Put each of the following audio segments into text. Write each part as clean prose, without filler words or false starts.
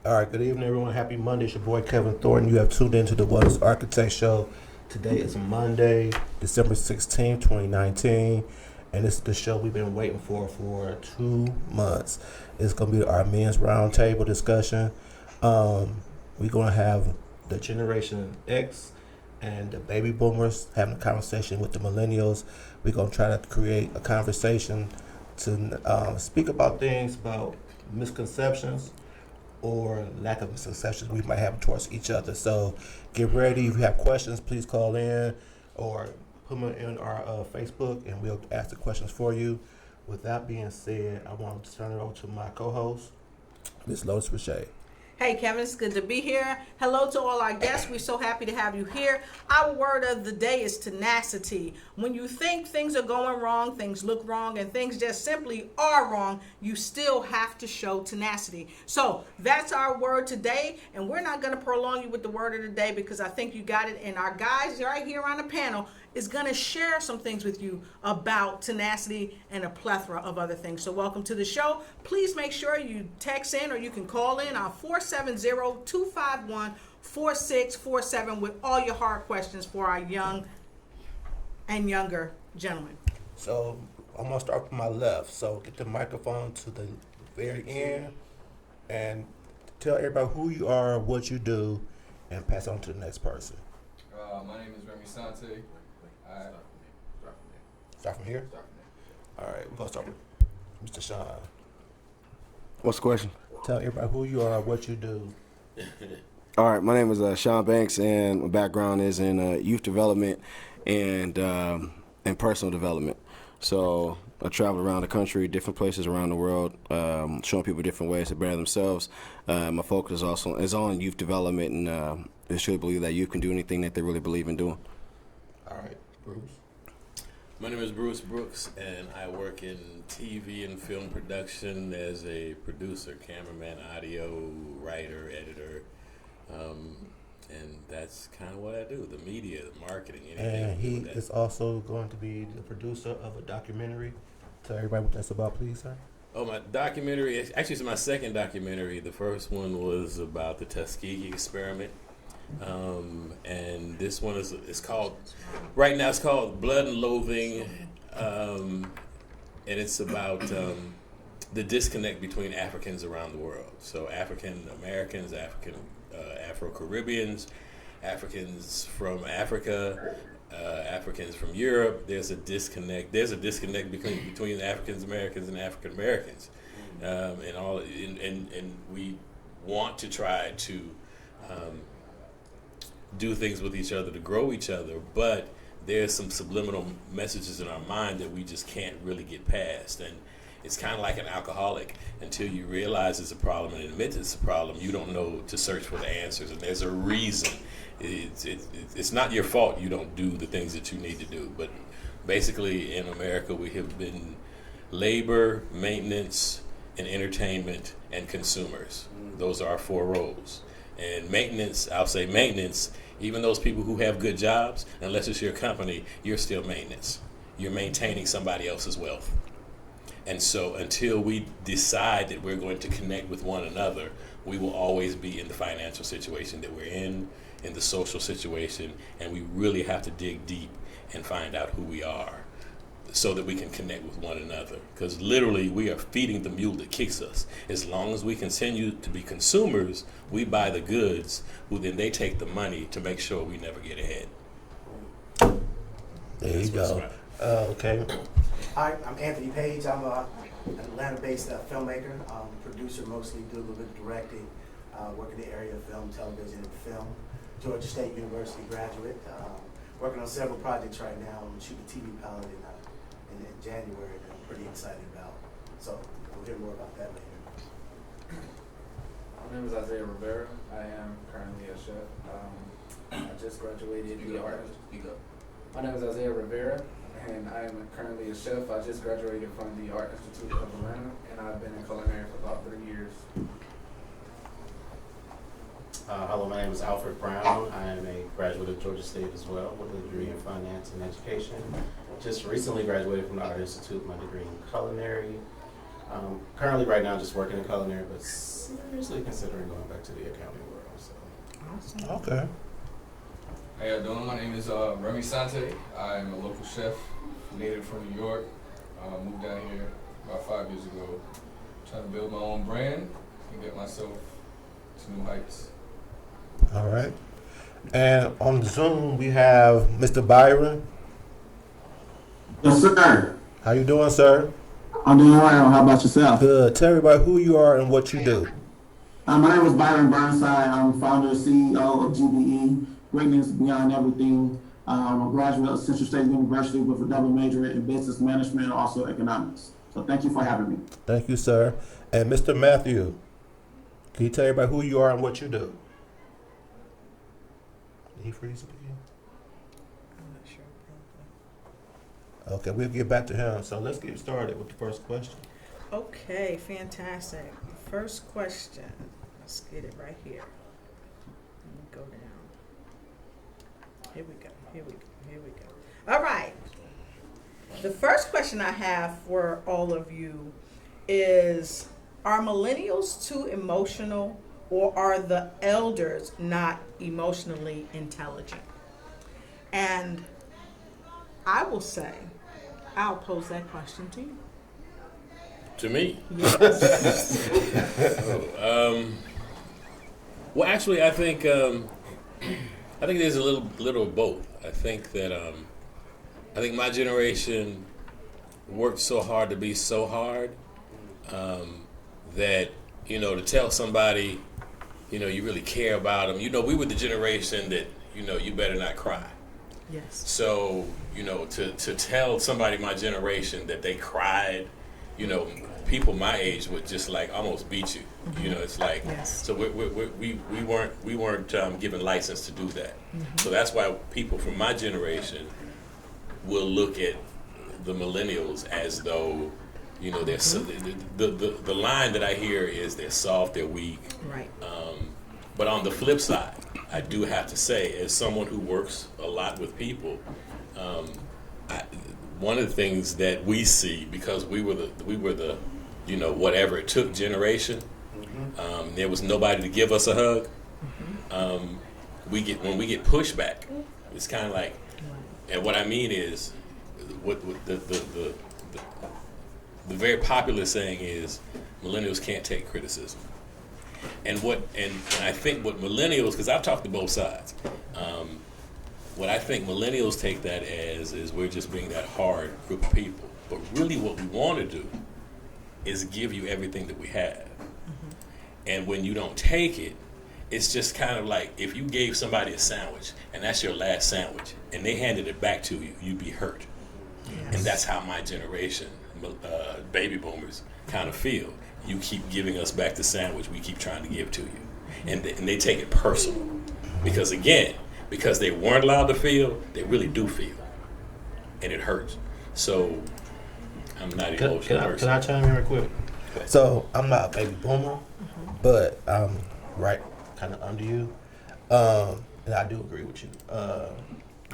All right, good evening, everyone. Happy Monday. It's your boy, Kevin Thornton. You have tuned into the Lotus Architect Show. Today is Monday, December 16th, 2019, and this is the show we've been waiting for 2 months. It's going to be our men's roundtable discussion. We're going to have the Generation X and the baby boomers having a conversation with the millennials. We're going to try to create a conversation to speak about things, about misconceptions or lack of misconceptions we might have towards each other. So get ready. If you have questions, please call in or put them in our Facebook and we'll ask the questions for you. With that being said, I want to turn it over to my co-host, Ms. Lotus Riche. Hey Kevin, it's good to be here. Hello to all our guests. We're so happy to have you here. Our word of the day is tenacity. When you think things are going wrong, things look wrong, and things just simply are wrong, you still have to show tenacity. So that's our word today, and we're not going to prolong you with the word of the day because I think you got it. And our guys right here on the panel is going to share some things with you about tenacity and a plethora of other things. So welcome to the show. Please make sure you text in or you can call in on 470-251-4647 with all your hard questions for our young and younger gentlemen. So I'm going to start from my left. So get the microphone to the very end and tell everybody who you are, what you do, and pass it on to the next person. My name is Remy Sante. Start from here? All right, we're going to start with Mr. Shaun. What's the question? Tell everybody who you are, what you do. All right, my name is Shaun Banks, and my background is in youth development and personal development. So I travel around the country, different places around the world, showing people different ways to better themselves. My focus is on youth development, and I truly believe that youth can do anything that they really believe in doing. All right, Bruce. My name is Bruce Brooks, and I work in TV and film production as a producer, cameraman, audio, writer, editor, and that's kind of what I do, the media, the marketing, anything. And he is also going to be the producer of a documentary. Tell everybody what that's about, please, sir. Oh, my documentary, actually it's my second documentary. The first one was about the Tuskegee experiment. And this one is called, right now it's called Blood and Loathing, and it's about the disconnect between Africans around the world. So African Americans, Afro-Caribbeans, Africans from Africa, Africans from Europe. There's a disconnect between African Americans and African Americans, and we want to try to do things with each other to grow each other, but there's some subliminal messages in our mind that we just can't really get past. And it's kind of like an alcoholic. Until you realize it's a problem and admit it's a problem, you don't know to search for the answers. And there's a reason. It's not your fault you don't do the things that you need to do. But basically in America we have been labor, maintenance, and entertainment, and consumers. Those are our 4 roles. And maintenance, I'll say maintenance, even those people who have good jobs, unless it's your company, you're still maintenance. You're maintaining somebody else's wealth. And so until we decide that we're going to connect with one another, we will always be in the financial situation that we're in the social situation, and we really have to dig deep and find out who we are so that we can connect with one another. Because literally we are feeding the mule that kicks us. As long as we continue to be consumers, we buy the goods, who then they take the money to make sure we never get ahead. There you go. Okay. Hi, I'm Anthony Page. I'm an Atlanta-based filmmaker, producer mostly, do a little bit of directing, work in the area of film, television, and film. Georgia State University graduate, working on several projects right now. I'm shooting a TV pilot in January that I'm pretty excited about. So we'll hear more about that later. My name is Isaiah Rivera. I am currently a chef. I just graduated the art. My name is Isaiah Rivera, and I am currently a chef. I just graduated from the Art Institute of Atlanta, and I've been in culinary for about 3 years. Hello, my name is Alfred Brown. I am a graduate of Georgia State as well with a degree in finance and education. Just recently graduated from the Art Institute, my degree in culinary. Currently right now just working in culinary, but seriously considering going back to the accounting world. So. Awesome. Okay. How y'all doing? My name is Remy Sante. I'm a local chef, native from New York. Moved down here about 5 years ago. Trying to build my own brand and get myself to new heights. All right. And on Zoom, we have Mr. Byron. Yes, sir. How you doing, sir? I'm doing well. How about yourself? Good. Tell everybody who you are and what you do. My name is Byron Burnside. I'm founder and CEO of GBE, Greatness Beyond Everything. I'm a graduate of Central State University with a double major in business management and also economics. So thank you for having me. Thank you, sir. And Mr. Matthew, can you tell everybody who you are and what you do? Did he freeze up again? I'm not sure. Okay, we'll get back to him. So let's get started with the first question. Okay, fantastic. First question. Let's get it right here. Let me go down. Here we go. Here we go. Here we go. All right. The first question I have for all of you is, are millennials too emotional, or are the elders not emotionally intelligent? And I will say, I'll pose that question to you. To me? Yes. Well, actually, I think there's a little of both. I think that I think my generation worked so hard to be so hard that, you know, to tell somebody, you know, you really care about them. You know, we were the generation that, you know, you better not cry. Yes. So, you know, to tell somebody my generation that they cried, you know, people my age would just like almost beat you. Mm-hmm. You know, it's like, yes. So we weren't given license to do that. Mm-hmm. So that's why people from my generation will look at the millennials as though, you know, they're the line that I hear is they're soft, they're weak. Right. But on the flip side, I do have to say, as someone who works a lot with people, one of the things that we see, because we were the you know, whatever it took generation. There was nobody to give us a hug. When we get pushback, it's kind of like, and what I mean is, what the very popular saying is, millennials can't take criticism. And I think what millennials, because I've talked to both sides, what I think millennials take that as is we're just being that hard group of people. But really what we want to do is give you everything that we have. Mm-hmm. And when you don't take it, it's just kind of like if you gave somebody a sandwich and that's your last sandwich and they handed it back to you, you'd be hurt. Yes. And that's how my generation, baby boomers, kind of feel. You keep giving us back the sandwich we keep trying to give to you. And they take it personal. Because again, because they weren't allowed to feel, they really do feel. And it hurts. So I'm not an emotional person. Can I chime in real quick? So I'm not a baby boomer, but I'm right kind of under you. And I do agree with you.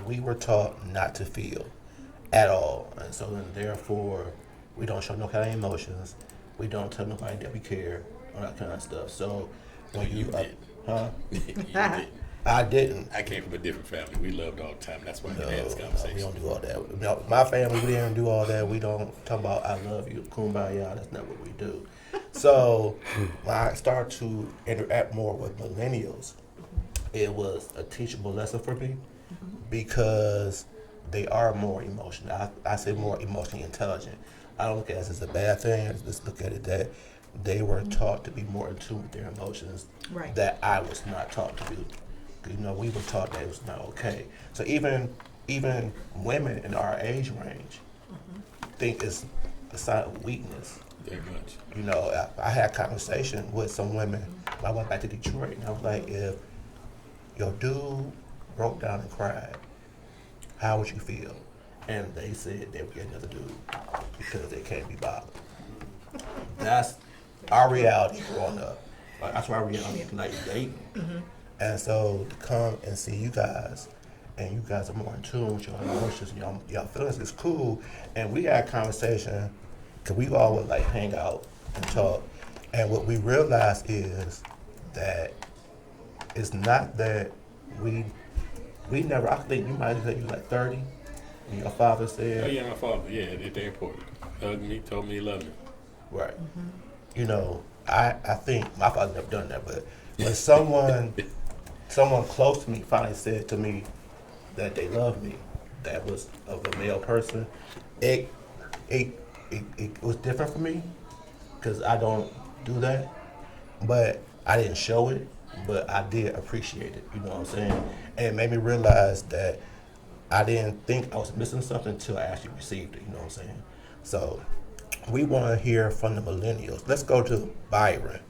We were taught not to feel at all. And so then therefore, we don't show no kind of emotions. We don't tell nobody that we care, all that kind of stuff. So when you did. Huh? You did. I didn't. I came from a different family. We loved all the time. That's why we had this No, conversation. we don't do all that. No, my family, we didn't do all that. We don't talk about I love you, kumbaya. That's not what we do. So when I started to interact more with millennials, it was a teachable lesson for me because they are more emotional. I say more emotionally intelligent. I don't look at it as a bad thing. I just look at it that they were taught to be more in tune with their emotions that I was not taught to do. You know, we were taught that it was not okay. So even women in our age range think it's a sign of weakness. Very much. You know, I had a conversation with some women. I went back to Detroit, and I was like, if your dude broke down and cried, how would you feel? And they said they would get another dude because they can't be bothered. That's our reality growing up. Like, that's our reality like dating. And so to come and see you guys, and you guys are more in tune with your emotions and y'all feelings is cool. And we had a conversation, because we all would like hang out and talk. And what we realize is that it's not that we never, I think you might have said you like 30, and your father said. Oh yeah, my father, yeah, they're important. Hugged me, told me he loved me. Right. You know, I think, my father never done that, but when someone close to me finally said to me that they love me, that was of a male person, it was different for me, because I don't do that, but I didn't show it, but I did appreciate it, you know what I'm saying? And it made me realize that I didn't think I was missing something until I actually received it, you know what I'm saying? So we want to hear from the millennials. Let's go to Byron.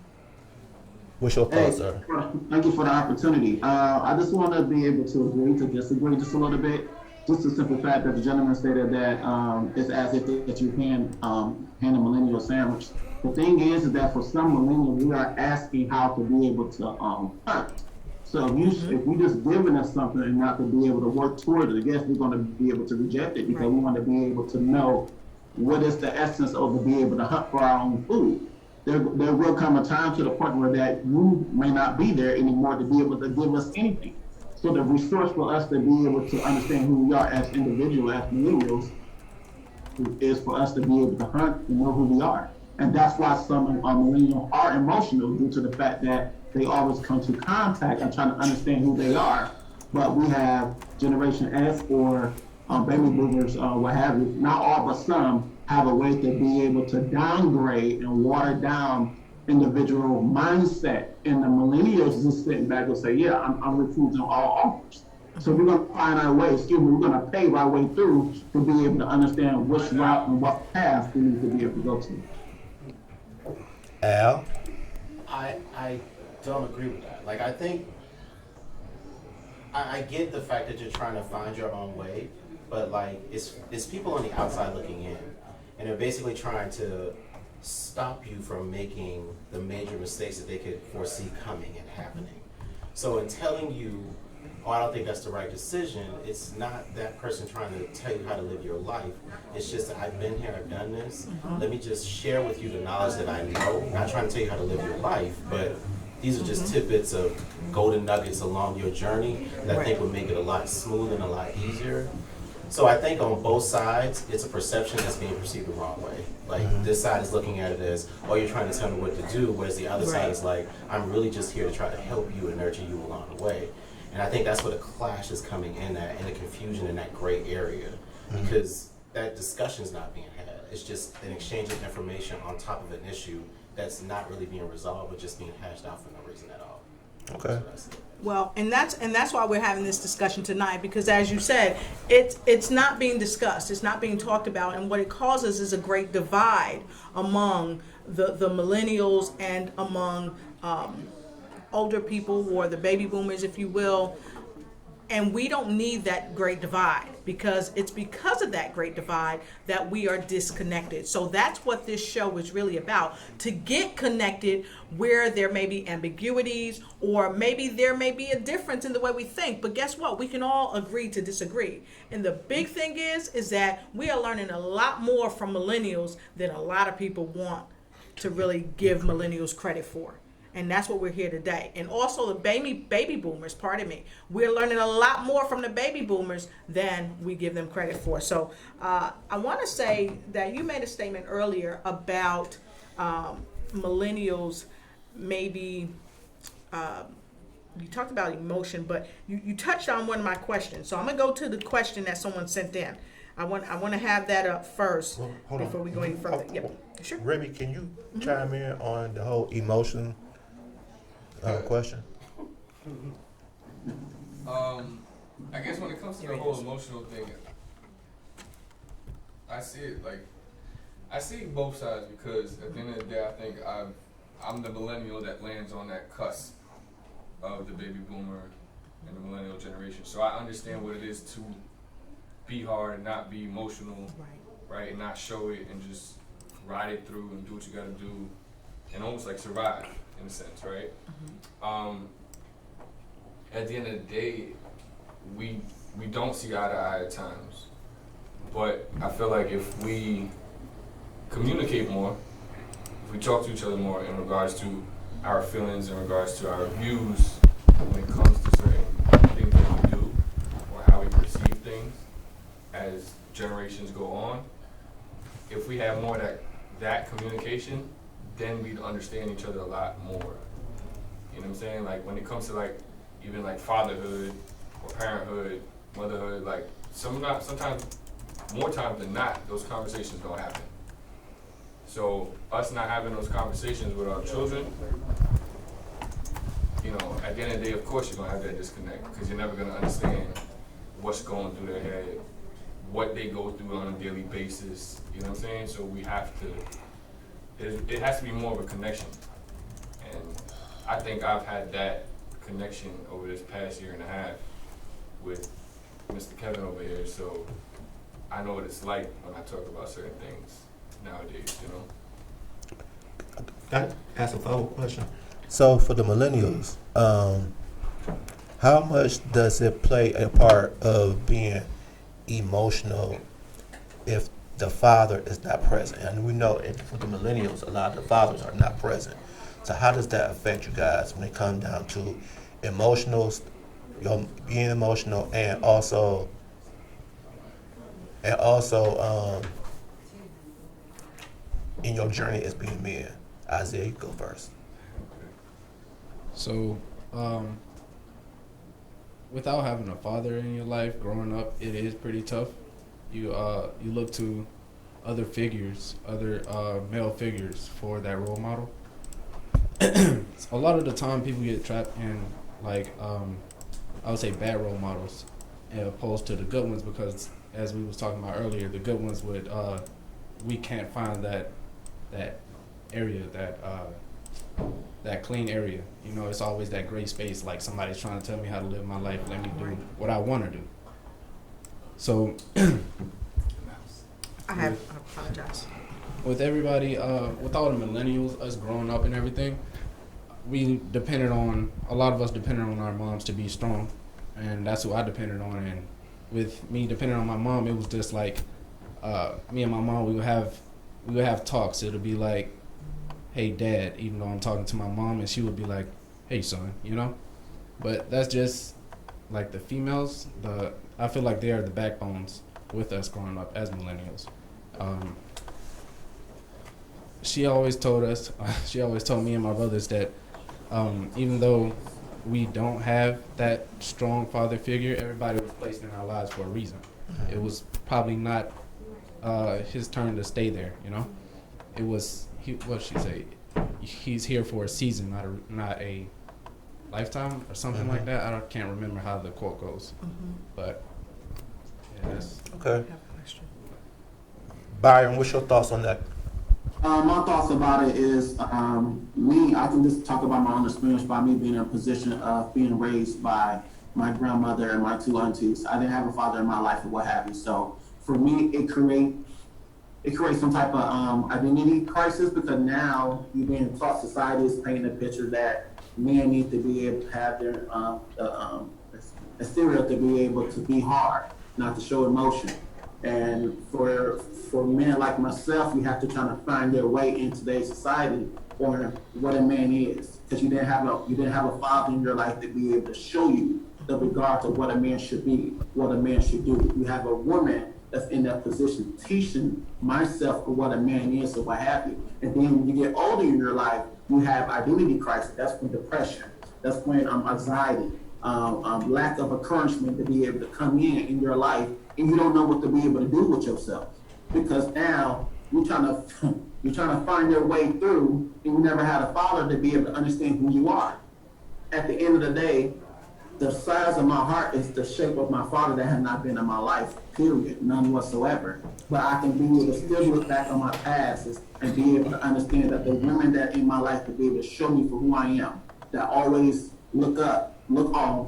What's your thoughts, sir? Thank you for the opportunity. I just want to be able to agree to disagree just a little bit. Just the simple fact that the gentleman stated that it's as if that you hand a millennial sandwich. The thing is that for some millennials, we are asking how to be able to hunt. So if you just giving us something and not to be able to work towards it, I guess we're going to be able to reject it, because we want to be able to know what is the essence of to be able to hunt for our own food. There will come a time to the point where that you may not be there anymore to be able to give us anything. So the resource for us to be able to understand who we are as individuals, as millennials, is for us to be able to hunt and know who we are. And that's why some millennials are emotional, due to the fact that they always come to contact and trying to understand who they are. But we have Generation S or baby boomers, what have you, not all but some, have a way to be able to downgrade and water down individual mindset. And the millennials just sitting back and say, yeah, I'm refusing all offers. So we're going to find our way, we're going to pave our way through to be able to understand which route and what path we need to be able to go to. Al? I don't agree with that. Like, I think, I get the fact that you're trying to find your own way, but like, it's people on the outside looking in, and they're basically trying to stop you from making the major mistakes that they could foresee coming and happening. So in telling you, oh, I don't think that's the right decision, it's not that person trying to tell you how to live your life. It's just that I've been here, I've done this. Let me just share with you the knowledge that I know. Not trying to tell you how to live your life, but these are just tidbits of golden nuggets along your journey that I think would make it a lot smoother and a lot easier. So I think on both sides, it's a perception that's being perceived the wrong way. Like, this side is looking at it as, oh, you're trying to tell me what to do, whereas the other side is like, I'm really just here to try to help you and nurture you along the way. And I think that's where the clash is coming in at, and the confusion in that gray area, because that discussion is not being had. It's just an exchange of information on top of an issue that's not really being resolved, but just being hashed out for no reason at all. Okay. Well, and that's why we're having this discussion tonight, because as you said, it's not being discussed, it's not being talked about, and what it causes is a great divide among the millennials and among older people, or the baby boomers, if you will. And we don't need that great divide, because it's because of that great divide that we are disconnected. So that's what this show is really about, to get connected where there may be ambiguities, or maybe there may be a difference in the way we think. But guess what? We can all agree to disagree. And the big thing is that we are learning a lot more from millennials than a lot of people want to really give millennials credit for. And that's what we're here today. And also the baby boomers, pardon me. We're learning a lot more from the baby boomers than we give them credit for. So I want to say that you made a statement earlier about millennials maybe, you talked about emotion, but you touched on one of my questions. So I'm going to go to the question that someone sent in. I want to have that up first before we go any further. Yep. Sure. Remy, can you chime in on the whole emotion question? I guess when it comes to the whole emotional thing, I see both sides, because at the end of the day, I think I'm the millennial that lands on that cusp of the baby boomer and the millennial generation. So I understand what it is to be hard, not be emotional, right, and not show it, and just ride it through and do what you got to do, and almost like survive in a sense, right? At the end of the day, we don't see eye to eye at times, but I feel like if we communicate more, if we talk to each other more in regards to our feelings, in regards to our views when it comes to certain things that we do or how we perceive things as generations go on, if we have more that communication, then we'd understand each other a lot more. You know what I'm saying? Like when it comes to like even like fatherhood or parenthood, motherhood, like sometimes more times than not, those conversations don't happen. So us not having those conversations with our children, you know, at the end of the day, of course you're gonna have that disconnect because you're never gonna understand what's going through their head, what they go through on a daily basis. You know what I'm saying? So we have to. It has to be more of a connection, and I think I've had that connection over this past year and a half with Mr. Kevin over here. So I know what it's like when I talk about certain things nowadays. You know. Can I ask a follow-up question? So for the millennials, how much does it play a part of being emotional if the father is not present? And we know for the millennials, a lot of the fathers are not present. So how does that affect you guys when it comes down to emotionals, being emotional, and also in your journey as being men? Isaiah, you go first. So, without having a father in your life growing up, it is pretty tough. You look to other figures, other male figures for that role model. A lot of the time, people get trapped in like I would say bad role models, as opposed to the good ones, because as we was talking about earlier, the good ones would we can't find that area, that clean area. You know, it's always that gray space, like somebody's trying to tell me how to live my life, let me do what I want to do. So I apologize. with everybody, with all the millennials, us growing up and everything, a lot of us depended on our moms to be strong, and that's who I depended on. And with me depending on my mom, it was just like me and my mom, we would have talks. It'll be like, hey dad, even though I'm talking to my mom, and she would be like, hey son, you know. But that's just like the females. I feel like they are the backbones with us growing up as millennials. She always told me and my brothers that even though we don't have that strong father figure, everybody was placed in our lives for a reason. It was probably not his turn to stay there, you know. It was, what she say? He's here for a season, not a lifetime or something like that. I can't remember how the quote goes, but yeah, that's okay. Byron, what's your thoughts on that? My thoughts about it is, I can just talk about my own experience by me being in a position of being raised by my grandmother and my two aunties. I didn't have a father in my life or what have you. So for me, it creates some type of identity crisis, because now you're being taught, society is painting a picture that men need to be able to have their exterior to be able to be hard, not to show emotion. And for men like myself, you have to try to find their way in today's society or what a man is, because you didn't have a father in your life to be able to show you the regard to what a man should be, what a man should do. You have a woman that's in that position teaching myself what a man is or what have you. And then when you get older in your life, you have identity crisis. That's when depression, that's when anxiety, lack of encouragement to be able to come in your life, and you don't know what to be able to do with yourself, because now you're trying to find your way through, and you never had a father to be able to understand who you are. At the end of the day, the size of my heart is the shape of my father that has not been in my life, period, none whatsoever. But I can be able to still look back on my past and be able to understand that the women that in my life to be able to show me for who I am, that always look up on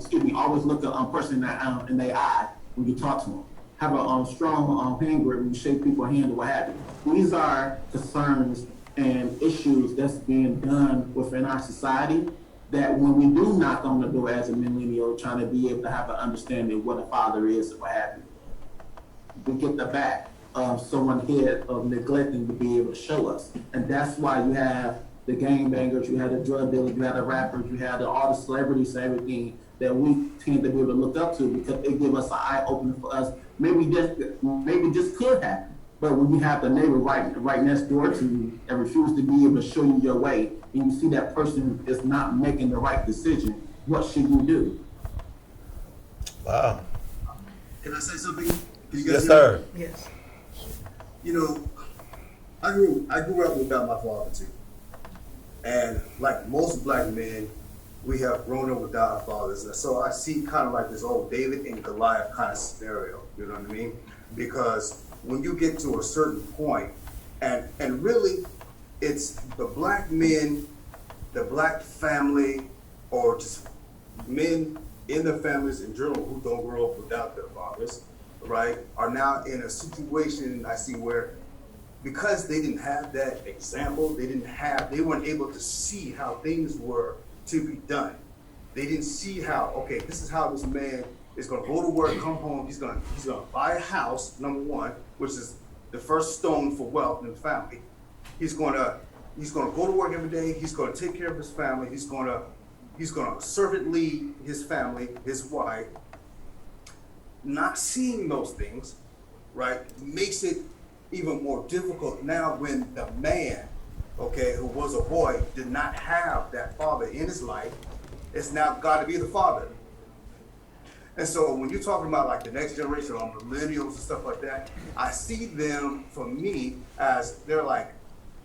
person that in their eye when you talk to them. Have a strong hand grip when you shake people's hand or what have you. These are concerns and issues that's being done within our society, that when we do knock on the door as a millennial, trying to be able to have an understanding of what a father is or what have you, we get the back someone here of neglecting to be able to show us. And that's why you have the gangbangers, you have the drug dealers, you have the rappers, you have all the celebrities and everything that we tend to be able to look up to, because they give us an eye opener for us. Maybe this could happen. But when you have the neighbor right next door to you and refuse to be able to show you your way, and you see that person is not making the right decision, what should you do? Wow. Can I say something? Can you guys Yes, hear sir. me? Yes. You know, I grew up without my father too. And like most black men, we have grown up without our fathers. And so I see kind of like this old David and Goliath kind of scenario, you know what I mean? Because when you get to a certain point, and really it's the black men, the black family, or just men in their families in general who don't grow up without their fathers, right, are now in a situation I see where, because they didn't have that example, they weren't able to see how things were to be done. They didn't see how, okay, this is how this man is gonna go to work, come home, he's gonna buy a house, number one, which is the first stone for wealth in the family. He's gonna go to work every day, he's gonna take care of his family, he's gonna servant lead his family, his wife. Not seeing those things, right, makes it even more difficult now when the man, okay, who was a boy, did not have that father in his life. It's now got to be the father. And so when you're talking about like the next generation or millennials and stuff like that, I see them, for me, as they're like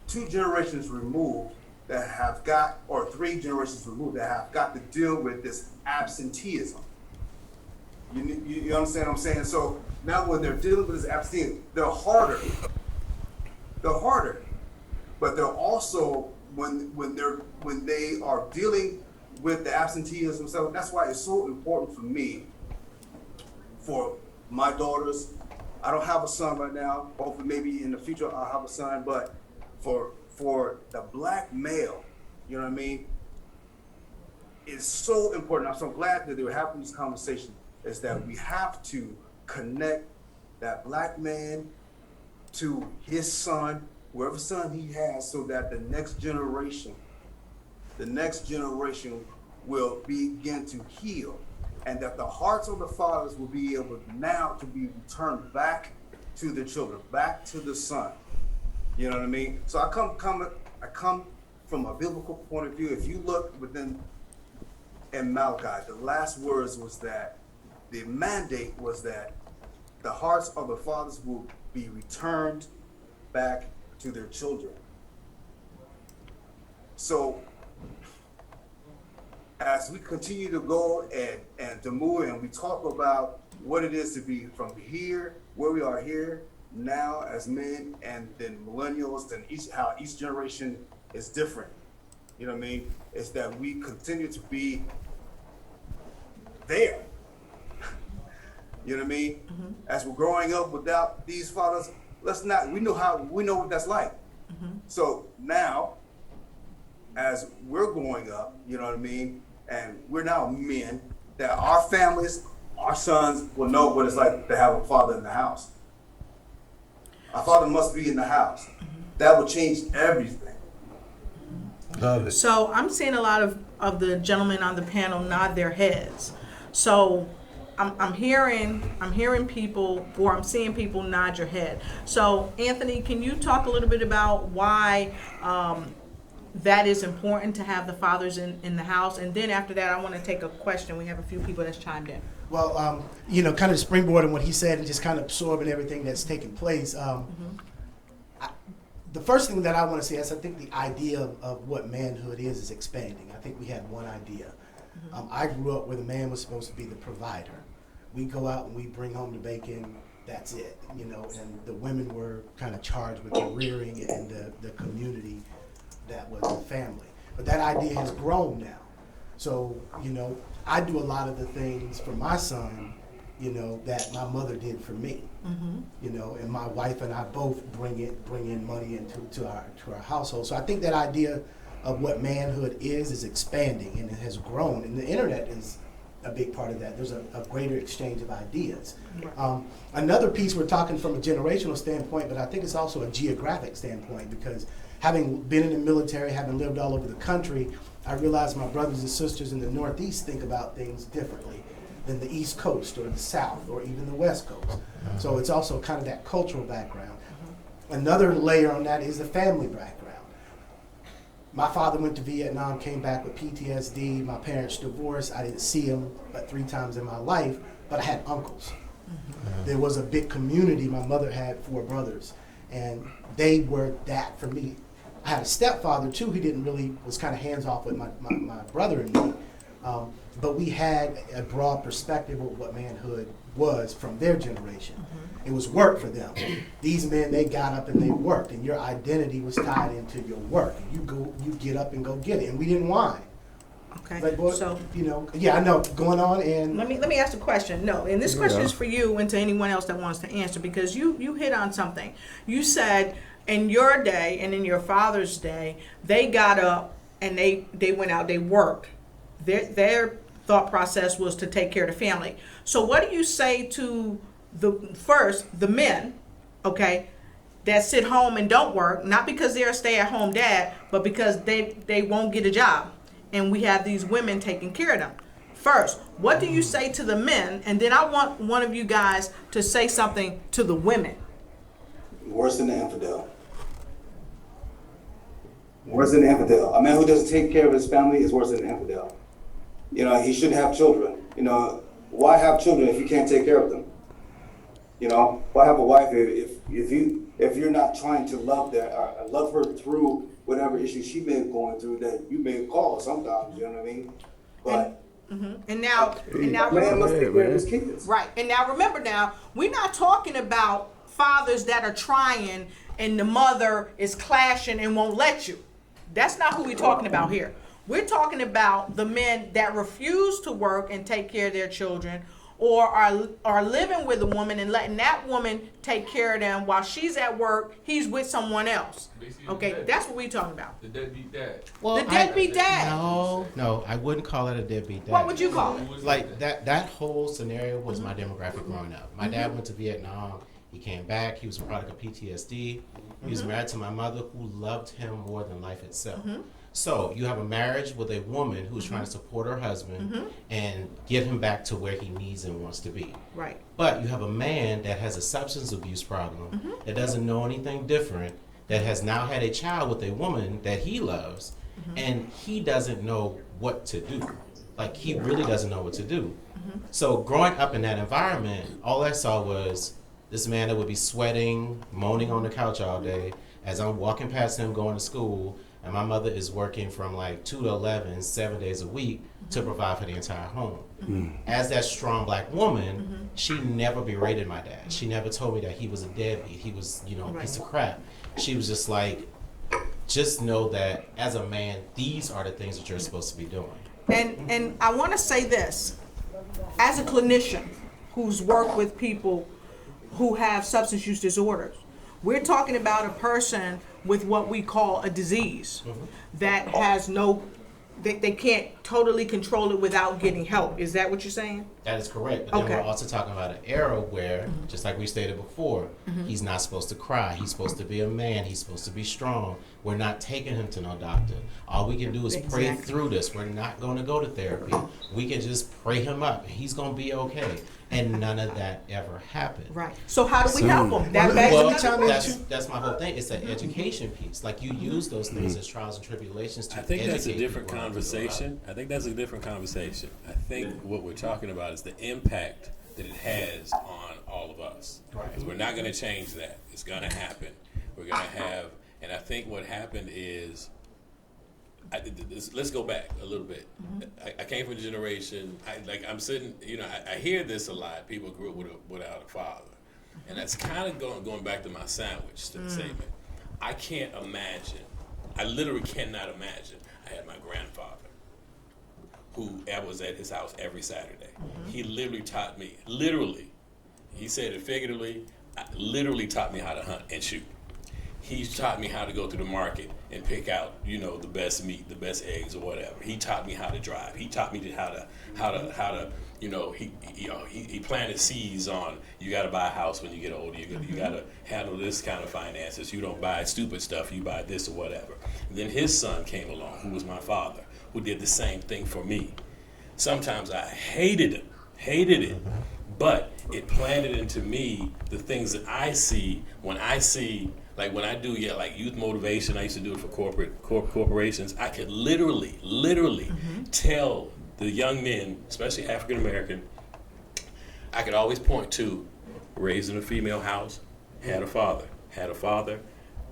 2 generations removed that have got, or 3 generations removed that have got to deal with this absenteeism. You understand what I'm saying? So now when they're dealing with this absenteeism, they're harder. But they're also, when they are dealing with the absenteeism, so that's why it's so important for me, for my daughters. I don't have a son right now. Hopefully maybe in the future I'll have a son, but for the black male, you know what I mean? It's so important. I'm so glad that they were having this conversation, is that we have to connect that black man to his son, wherever son he has, so that the next generation will begin to heal, and that the hearts of the fathers will be able now to be returned back to the children, back to the son. You know what I mean? So I come from a biblical point of view. If you look in Malachi, the last words was that the mandate was that the hearts of the fathers will be returned back to their children. So as we continue to go and to move, and we talk about what it is to be from here, where we are here now as men, and then millennials, then how each generation is different. You know what I mean? It's that we continue to be there. You know what I mean? Mm-hmm. As we're growing up without these fathers, we know what that's like. Mm-hmm. So now, as we're growing up, you know what I mean, and we're now men, that our families, our sons will know what it's like to have a father in the house. Our father must be in the house. Mm-hmm. That will change everything. Love it. So I'm seeing a lot of the gentlemen on the panel nod their heads. So I'm hearing people, or I'm seeing people nod your head. So Anthony, can you talk a little bit about why that is important to have the fathers in the house? And then after that, I want to take a question. We have a few people that's chimed in. Well, kind of springboarding what he said and just kind of absorbing everything that's taking place. The first thing that I want to say is I think the idea of what manhood is expanding. I think we had one idea. Mm-hmm. I grew up where the man was supposed to be the provider. We go out and we bring home the bacon, that's it, and the women were kind of charged with the rearing and the community that was the family. But that idea has grown now. So, I do a lot of the things for my son, that my mother did for me. Mm-hmm. And my wife and I both bring in money into our household. So I think that idea of what manhood is expanding, and it has grown. And the internet a big part of that. There's a greater exchange of ideas. Another piece, we're talking from a generational standpoint, but I think it's also a geographic standpoint, because having been in the military, having lived all over the country, I realize my brothers and sisters in the Northeast think about things differently than the East Coast or the South or even the West Coast. So it's also kind of that cultural background. Another layer on that is the family background. My father went to Vietnam, came back with PTSD. My parents divorced. I didn't see him but 3 times in my life, but I had uncles. There was a big community. My mother had 4 brothers, and they were that for me. I had a stepfather too. He didn't really, was kind of hands off with my brother and me. But we had a broad perspective of what manhood was from their generation. It was work for them. These men, they got up and they worked, and your identity was tied into your work. You get up and go get it, and we didn't whine. Okay. Like, boy, So yeah, I know, going on, and let me ask a question. No, and this question is for you and to anyone else that wants to answer, because you hit on something. You said in your day and in your father's day, they got up and they went out, they worked. Their thought process was to take care of the family. So what do you say to the men, okay, that sit home and don't work, not because they're a stay-at-home dad, but because they won't get a job, and we have these women taking care of them? First, what do you say to the men? And then I want one of you guys to say something to the women. Worse than the infidel. Worse than the infidel. A man who doesn't take care of his family is worse than the infidel. You know, he shouldn't have children. You know, why have children if you can't take care of them? You know, why have a wife if you're not trying to love her through whatever issue she may be going through that you may call sometimes, you know what I mean? But and now man must take care of his kids. Right. And now remember, we're not talking about fathers that are trying and the mother is clashing and won't let you. That's not who we're talking about here. We're talking about the men that refuse to work and take care of their children, or are living with a woman and letting that woman take care of them while she's at work, he's with someone else. Okay, that's what we're talking about. The deadbeat dad. Well, The deadbeat dad. No, I wouldn't call it a deadbeat dad. What would you call it? Like that whole scenario was my demographic growing up. My dad went to Vietnam. He came back. He was a product of PTSD. He was married to my mother, who loved him more than life itself. So you have a marriage with a woman who's trying to support her husband and get him back to where he needs and wants to be. Right. But you have a man that has a substance abuse problem, that doesn't know anything different, that has now had a child with a woman that he loves, and he doesn't know what to do. Like, he really doesn't know what to do. So growing up in that environment, all I saw was this man that would be sweating, moaning on the couch all day as I'm walking past him going to school, and my mother is working from like 2 to 11, 7 days a week to provide for the entire home. As that strong black woman, she never berated my dad. She never told me that he was a deadbeat. He was, a piece of crap. She was just like, just know that as a man, these are the things that you're supposed to be doing. And I want to say this, as a clinician who's worked with people who have substance use disorders, we're talking about a person with what we call a disease that has they can't totally control it without getting help. Is that what you're saying? That is correct. But then we're also talking about an era where, just like we stated before, he's not supposed to cry. He's supposed to be a man. He's supposed to be strong. We're not taking him to no doctor. All we can do is pray through this. We're not going to go to therapy. We can just pray him up. He's going to be okay. And none of that ever happened. Right. So how do we help him? That's my whole thing. It's an education piece. Like, you use those things as trials and tribulations to I think that's a educate different people. conversation. I think that's a different conversation. I think what we're talking about is the impact that it has on all of us. Because we're not going to change that. It's going to happen. We're going to have, and I think what happened is, let's go back a little bit. I came from a generation, I'm sitting, I hear this a lot. People grew up without a father. And that's kind of going back to my sandwich statement. I can't imagine, I literally cannot imagine, I had my grandfather who I was at his house every Saturday. He literally taught me, he said it figuratively, literally taught me how to hunt and shoot. He's taught me how to go through the market and pick out, you know, the best meat, the best eggs, or whatever. He taught me how to drive. He taught me how to, you know, he planted seeds on. You got to buy a house when you get older. You got to handle this kind of finances. You don't buy stupid stuff. You buy this or whatever. And then his son came along, who was my father, who did the same thing for me. Sometimes I hated it, but it planted into me the things that I see when I see. Like when I do like youth motivation, I used to do it for corporations. I could literally tell the young men, especially African American, I could always point to raised in a female house, had a father,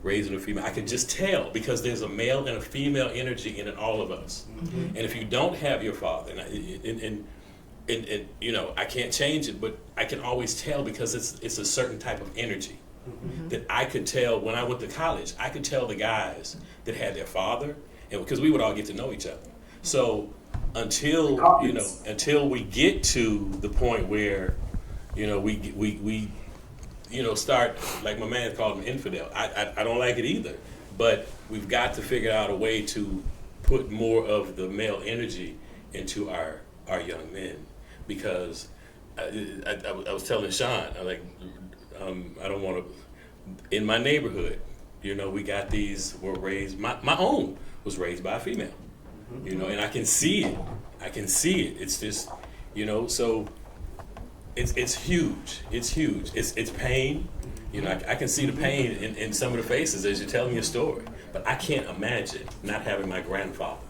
raised in a female. I could just tell because there's a male and a female energy in all of us. And if you don't have your father, and you know, I can't change it, but I can always tell because it's a certain type of energy. That I could tell when I went to college. I could tell the guys that had their father, and because we would all get to know each other. So until we get to the point where, you know, we you know, start, like my man called him infidel. I don't like it either, but we've got to figure out a way to put more of the male energy into our young men, because I was telling Shaun, I don't want to. In my neighborhood, you know, we got these were raised. My own was raised by a female, you know, and I can see it. It's just, you know, so it's huge. It's huge. It's pain. You know, I can see the pain in some of the faces as you're telling your story. But I can't imagine not having my grandfather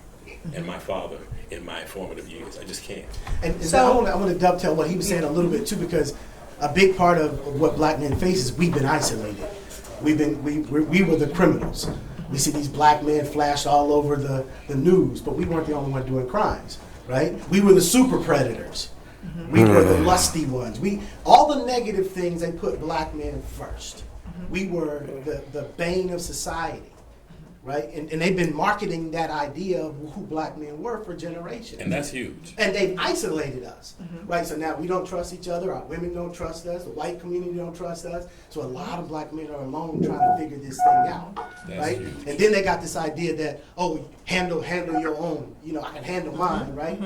and my father in my formative years. I just can't. And so I want to dovetail what he was saying a little bit too, because a big part of what black men face is we've been isolated. We were the criminals. We see these black men flashed all over the news, but we weren't the only one doing crimes, right? We were the super predators. We were the lusty ones. All the negative things, they put black men first. We were the bane of society, right? And they've been marketing that idea of who black men were for generations. And that's huge. And they've isolated us, right? So now we don't trust each other. Our women don't trust us. The white community don't trust us. So a lot of black men are alone trying to figure this thing out, right? Huge. And then they got this idea that, handle your own. You know, I can handle mine, right?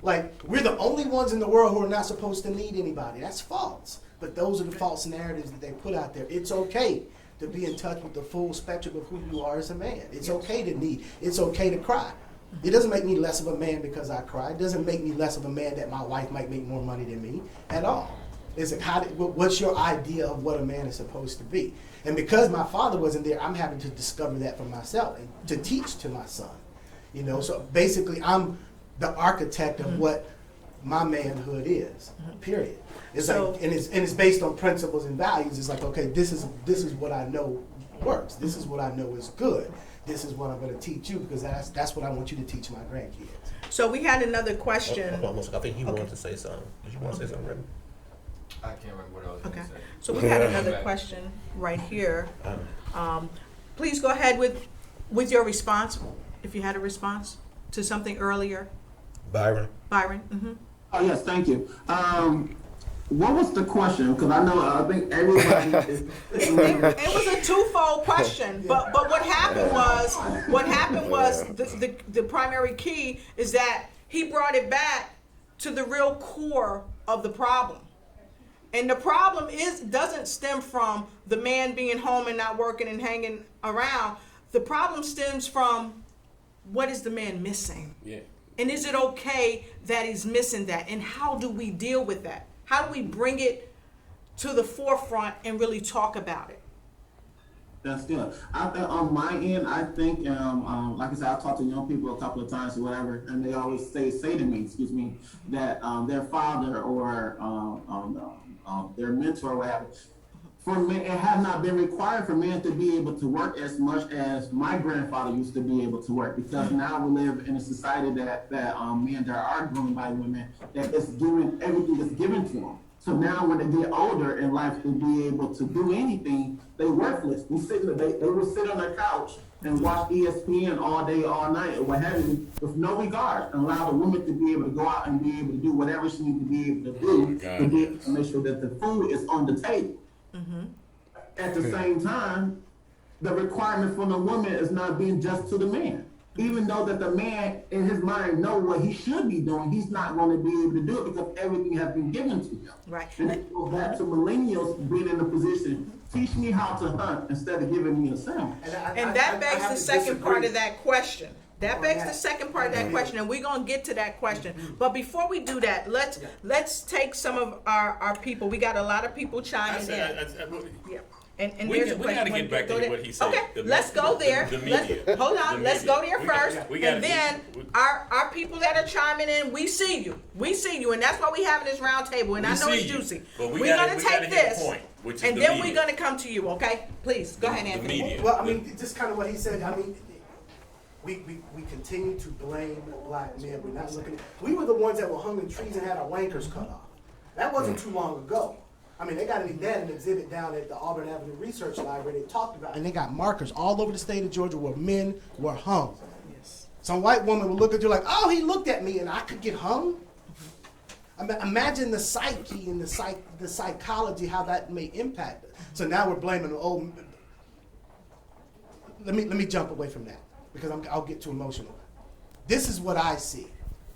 Like, we're the only ones in the world who are not supposed to need anybody. That's false. But those are the false narratives that they put out there. It's okay to be in touch with the full spectrum of who you are as a man. It's okay to need. It's okay to cry. It doesn't make me less of a man because I cry. It doesn't make me less of a man that my wife might make more money than me at all. It's like, what's your idea of what a man is supposed to be? And because my father wasn't there, I'm having to discover that for myself and to teach to my son. You know, so basically I'm the architect of what my manhood is, period. It's so, like, and it's based on principles and values. It's like, okay, this is what I know works. This is what I know is good. This is what I'm going to teach you, because that's what I want you to teach my grandkids. So we had another question. I think he wanted to say something. Did you want to say something, Remy? I can't remember what I was going to say. So we had another question right here. Please go ahead with your response, if you had a response to something earlier. Byron. Oh, yes, thank you. What was the question? Because I think everybody is... It was a twofold question, but what happened was the primary key is that he brought it back to the real core of the problem. And the problem doesn't stem from the man being home and not working and hanging around. The problem stems from, what is the man missing? Yeah. And is it okay that he's missing that? And how do we deal with that? How do we bring it to the forefront and really talk about it? That's good. I think on my end, I think, like I said, I've talked to young people a couple of times or whatever, and they always say to me, that their father or their mentor or whatever, for men, it has not been required for men to be able to work as much as my grandfather used to be able to work, because now we live in a society that men that are groomed by women, that is given everything that's given to them. So now when they get older in life to be able to do anything, they're worthless. They will sit on their couch and watch ESPN all day, all night, or what have you, with no regard, and allow the woman to be able to go out and be able to do whatever she needs to be able to do to be able to make sure that the food is on the table. At the same time, the requirement from the woman is not being just to the man. Even though that the man in his mind know what he should be doing, he's not going to be able to do it because everything has been given to him. Right. And it goes back to millennials being in the position, teach me how to hunt instead of giving me a sandwich. And that begs the second part of that question. That On begs that. the second part of that question, and we're gonna get to that question. But before we do that, let's take some of our people. We got a lot of people chiming in. Yeah. And We there's a got question. to get back to Go there. what he said. Okay, let's go there. The media. Hold on, let's go there first. And then we- our people that are chiming in, we see you. We see you, and that's why we having this round table. And I know it's juicy. But We're gonna we take gotta hit this, a point, which is and the then media. we're gonna come to you. Okay, please go ahead, The Anthony. media. Well, I mean, just kind of what he said. I mean, we continue to blame black men. We're not looking. We were the ones that were hung in trees and had our wankers cut off. That wasn't too long ago. I mean, they had an exhibit down at the Auburn Avenue Research Library. They talked about, and they got markers all over the state of Georgia where men were hung. Yes. Some white woman would look at you like, "Oh, he looked at me, and I could get hung." Imagine the psyche and the psychology, how that may impact it. So now we're blaming. Oh, let me jump away from that because I'll get too emotional. This is what I see.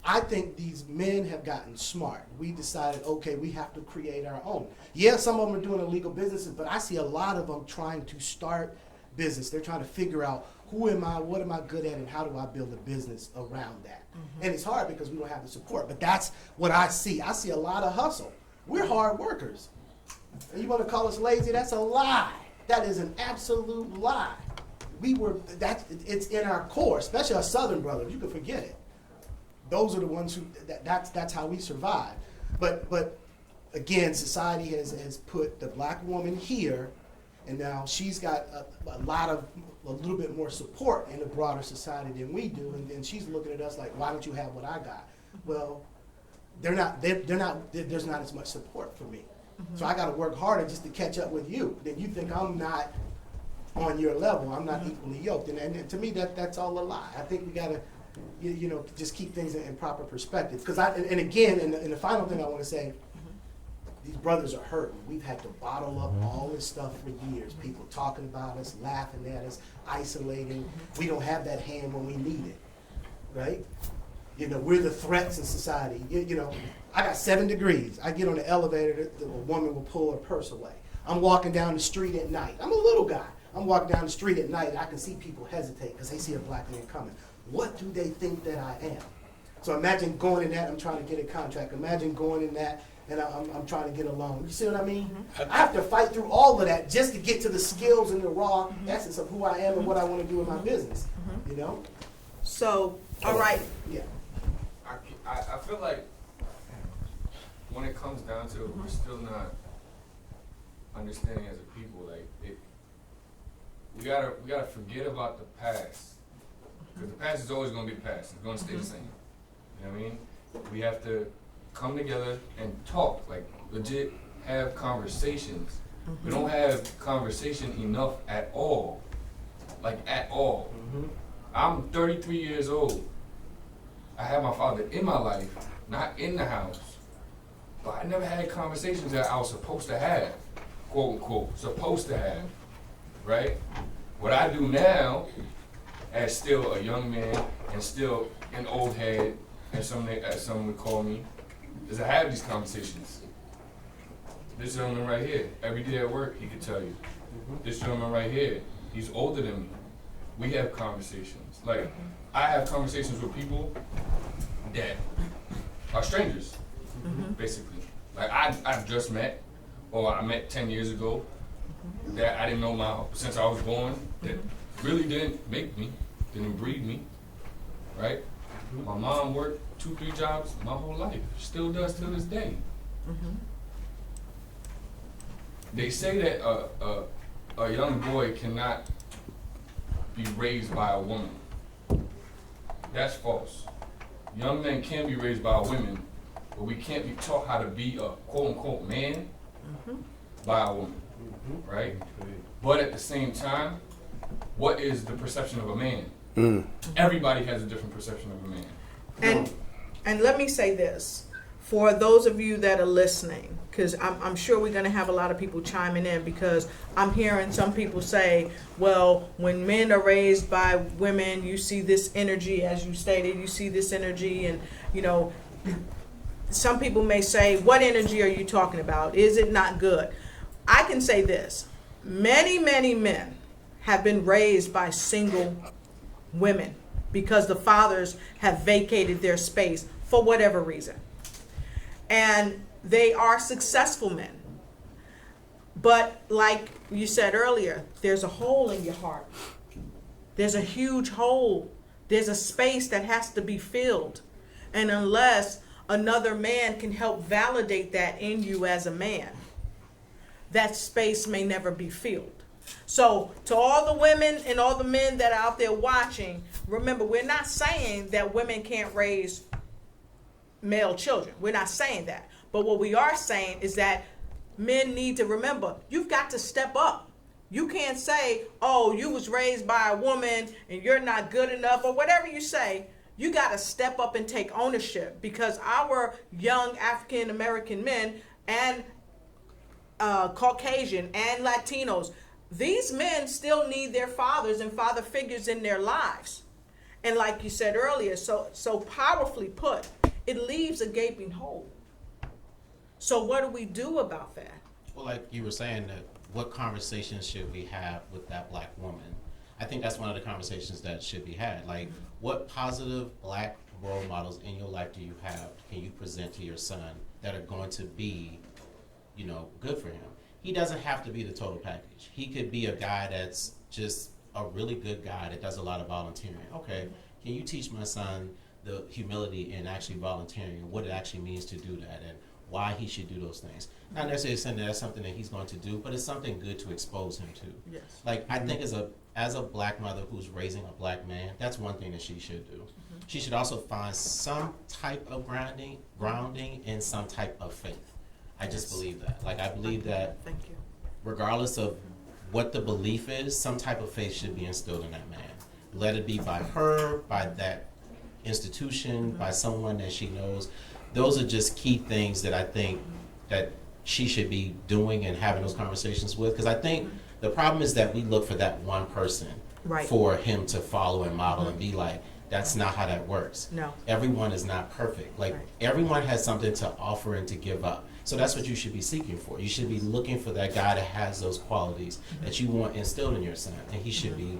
I think these men have gotten smart. We decided, okay, we have to create our own. Yeah, some of them are doing illegal businesses, but I see a lot of them trying to start business. They're trying to figure out who am I, what am I good at, and how do I build a business around that. And it's hard because we don't have the support, but that's what I see. I see a lot of hustle. We're hard workers. And you want to call us lazy? That's a lie. That is an absolute lie. It's in our core, especially our Southern brothers. You can forget it. Those are the ones who, that's how we survive. But again, society has put the black woman here, and now she's got a little bit more support in the broader society than we do, and then she's looking at us like, why don't you have what I got? Well, there's not as much support for me. So I got to work harder just to catch up with you. Then you think I'm not on your level, I'm not equally yoked, and to me that's all a lie. I think we got to just keep things in proper perspective. Because and the final thing I want to say, these brothers are hurting. We've had to bottle up all this stuff for years. People talking about us, laughing at us, isolating. We don't have that hand when we need it, right? We're the threats in society. I got 7 degrees. I get on the elevator, a woman will pull her purse away. I'm walking down the street at night. I'm a little guy. I'm walking down the street at night, and I can see people hesitate because they see a black man coming. What do they think that I am? So imagine going in that, I'm trying to get a contract. Imagine going in that, and I'm trying to get a loan. You see what I mean? I have to fight through all of that just to get to the skills and the raw essence of who I am and what I want to do in my business. So, all right. Yeah. I feel like when it comes down to it, we're still not understanding as a people. Like we gotta forget about the past, because the past is always gonna be the past. It's gonna stay the same. You know what I mean? We have to come together and talk, like legit have conversations. We don't have conversation enough at all, like at all. I'm 33 years old. I had my father in my life, not in the house, but I never had conversations that I was supposed to have, quote unquote, supposed to have, right? What I do now, as still a young man and still an old head, as some would call me, is I have these conversations. This gentleman right here, every day at work, he could tell you. This gentleman right here, he's older than me. We have conversations. Like, I have conversations with people that are strangers, basically. Like, I've just met, or I met 10 years ago, that I didn't know since I was born, that really didn't make me, didn't breed me, right? My mom worked 2-3 jobs my whole life, still does to this day. They say that a young boy cannot be raised by a woman. That's false. Young men can be raised by women, but we can't be taught how to be a quote-unquote man by a woman, right? But at the same time, what is the perception of a man? Everybody has a different perception of a man. And let me say this. for those of you that are listening, because I'm sure we're going to have a lot of people chiming in, because I'm hearing some people say, well, when men are raised by women, you see this energy, as you stated, you see this energy, and, you know, some people may say, what energy are you talking about? Is it not good? I can say this. Many, many men have been raised by single women because the fathers have vacated their space for whatever reason. And they are successful men. But like you said earlier, there's a hole in your heart. There's a huge hole. There's a space that has to be filled. And unless another man can help validate that in you as a man, that space may never be filled. So to all the women and all the men that are out there watching, remember, we're not saying that women can't raise male children. We're not saying that. But what we are saying is that men need to remember, you've got to step up. You can't say, oh, you was raised by a woman and you're not good enough, or whatever you say. You got to step up and take ownership, because our young African American men and Caucasian and Latinos, these men still need their fathers and father figures in their lives. And like you said earlier, so powerfully put, it leaves a gaping hole. So what do we do about that? Well, like you were saying, that what conversations should we have with that black woman? I think that's one of the conversations that should be had. Like, what positive black role models in your life do you have, can you present to your son, that are going to be, you know, good for him? He doesn't have to be the total package. He could be a guy that's just a really good guy that does a lot of volunteering. Okay, can you teach my son the humility in actually volunteering, what it actually means to do that, and why he should do those things? Not necessarily saying that that's something that he's going to do, but it's something good to expose him to. Yes. Like, I think as a black mother who's raising a black man, that's one thing that she should do. Mm-hmm. She should also find some type of grounding in some type of faith. I just believe that. Like, I believe that regardless of what the belief is, some type of faith should be instilled in that man. Let it be by her, by that institution, by someone that she knows. Those are just key things that I think that she should be doing and having those conversations with. Because I think the problem is that we look for that one person for him to follow and model and be like, that's not how that works. No. Everyone is not perfect. Like, everyone has something to offer and to give up. So that's what you should be seeking for. You should be looking for that guy that has those qualities that you want instilled in your son. And he should be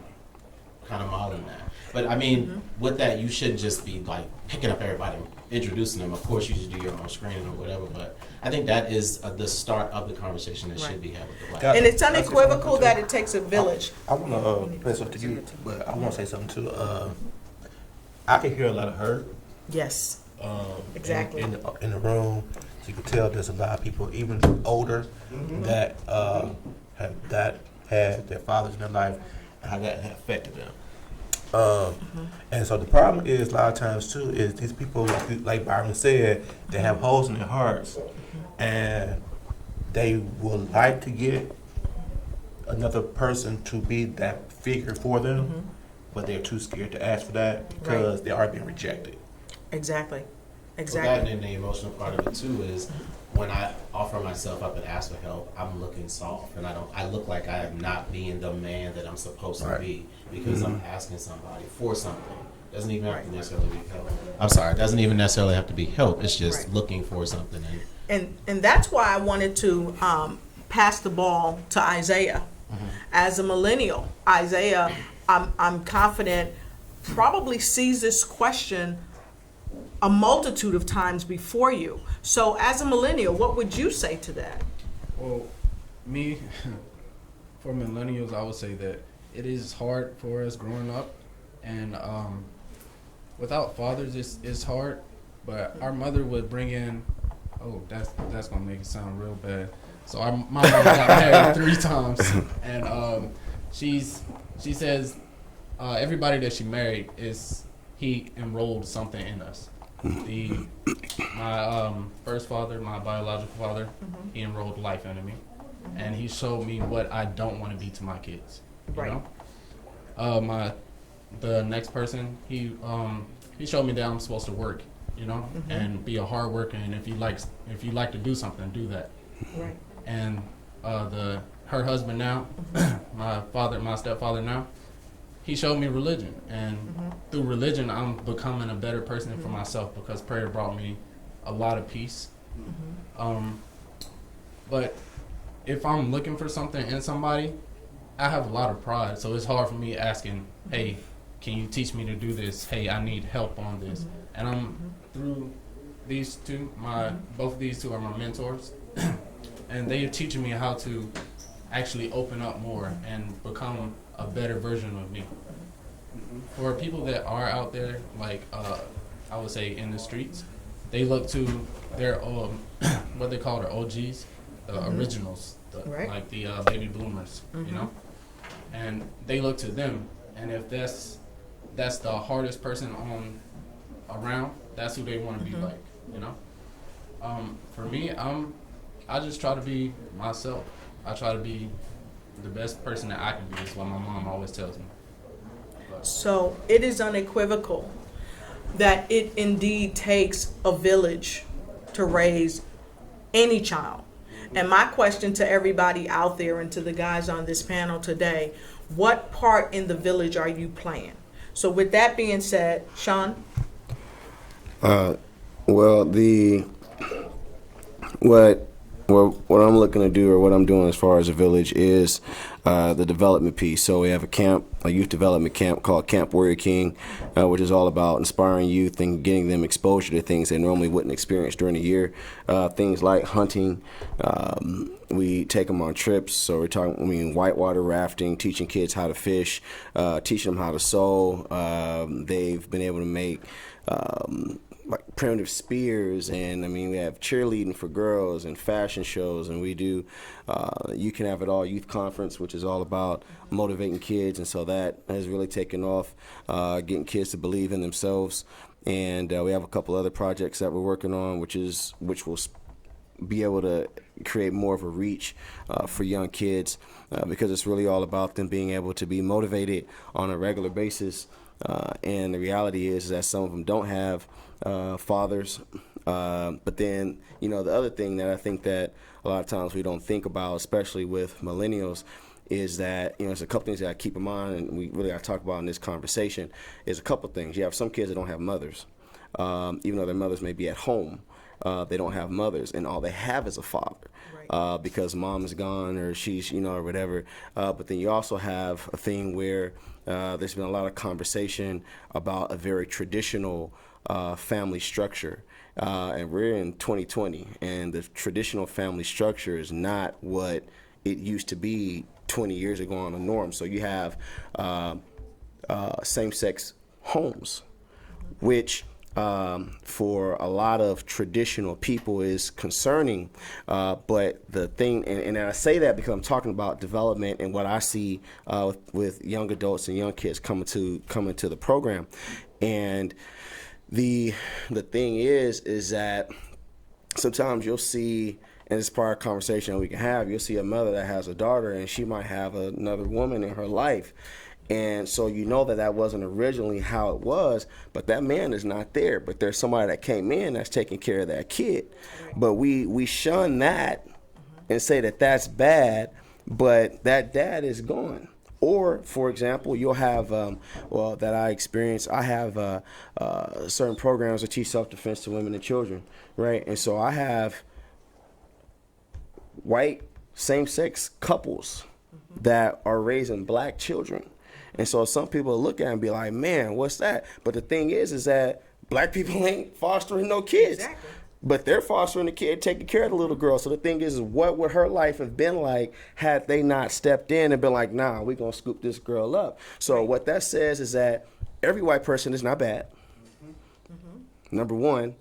kind of modeling that. But I mean, with that, you shouldn't just be like picking up everybody, introducing them. Of course, you should do your own screening or whatever. But I think that is the start of the conversation that should be had with the black. And it's unequivocal that it takes a village. I want to say something to you, but I want to say something too. I can hear a lot of hurt. Yes. Exactly. In the room, so you can tell there's a lot of people, even older, that have had their fathers in their life, and how that affected them. And so the problem is, a lot of times too, is these people, like Byron said, they have holes in their hearts, and they would like to get another person to be that figure for them, but they're too scared to ask for that because they are being rejected. Exactly. Well, that and the emotional part of it too is when I offer myself up and ask for help, I'm looking soft, and I look like I am not being the man that I'm supposed to be, because I'm asking somebody for something. Doesn't even have to necessarily be help. I'm sorry, it doesn't even necessarily have to be help. It's just looking for something. And that's why I wanted to pass the ball to Isaiah. As a millennial, Isaiah, I'm confident, probably sees this question a multitude of times before you. So as a millennial, what would you say to that? Well, me, for millennials, I would say that it is hard for us growing up, and without fathers, it's hard. But our mother would bring in, that's gonna make it sound real bad. So my mom got married 3 times, and she says everybody that she married he enrolled something in us. My first father, my biological father, he enrolled life into me, and he showed me what I don't want to be to my kids. You know? The next person, he showed me that I'm supposed to work you know, and be a hard worker. And if you like to do something, do that. Right. And her husband now, my stepfather now, he showed me religion, and through religion, I'm becoming a better person for myself because prayer brought me a lot of peace. But if I'm looking for something in somebody, I have a lot of pride, so it's hard for me asking, hey, can you teach me to do this? Hey, I need help on this. And I'm through these two, both of these two are my mentors, and they are teaching me how to actually open up more and become a better version of me. For people that are out there, like I would say in the streets, they look to their what they call their OGs, the originals, like the baby bloomers, you know, and they look to them. And if that's the hardest person around, that's who they want to be like, you know. For me, I just try to be myself. I try to be the best person that I can be. Is what my mom always tells me. So it is unequivocal that it indeed takes a village to raise any child. And my question to everybody out there and to the guys on this panel today, what part in the village are you playing? So with that being said, Shaun? Well, what I'm looking to do, or what I'm doing as far as a village, is the development piece. So we have a youth development camp called Camp Warrior King, which is all about inspiring youth and getting them exposure to things they normally wouldn't experience during the year. Things like hunting. We take them on trips. So we're talking, whitewater rafting, teaching kids how to fish, teaching them how to sew. They've been able to make like primitive spears, and we have cheerleading for girls and fashion shows, and we do You Can Have It All Youth Conference, which is all about motivating kids, and so that has really taken off, getting kids to believe in themselves. And we have a couple other projects that we're working on, which will be able to create more of a reach for young kids, because it's really all about them being able to be motivated on a regular basis. And the reality is that some of them don't have fathers. But then, the other thing that I think that a lot of times we don't think about, especially with millennials, is that, there's a couple things that I keep in mind, and we really got to talk about in this conversation, is a couple things. You have some kids that don't have mothers. Even though their mothers may be at home, they don't have mothers, and all they have is a father. Because mom is gone, or she's, or whatever. But then you also have a thing where there's been a lot of conversation about a very traditional family structure. And we're in 2020, and the traditional family structure is not what it used to be 20 years ago on the norm. So you have same-sex homes, which for a lot of traditional people is concerning, but the thing, and I say that because I'm talking about development and what I see with young adults and young kids coming to the program. And the thing is that sometimes you'll see, and it's part of a conversation we can have, you'll see a mother that has a daughter, and she might have another woman in her life. And so that wasn't originally how it was, but that man is not there. But there's somebody that came in that's taking care of that kid. But we shun that and say that that's bad, but that dad is gone. Or, for example, you'll have, that I experience, I have certain programs that teach self-defense to women and children, right? And so I have white same-sex couples that are raising black children. And so some people look at it and be like, man, what's that? But the thing is that black people ain't fostering no kids. Exactly. But they're fostering the kid, taking care of the little girl. So the thing is what would her life have been like had they not stepped in and been like, nah, we're going to scoop this girl up. So what that says is that every white person is not bad. Number one,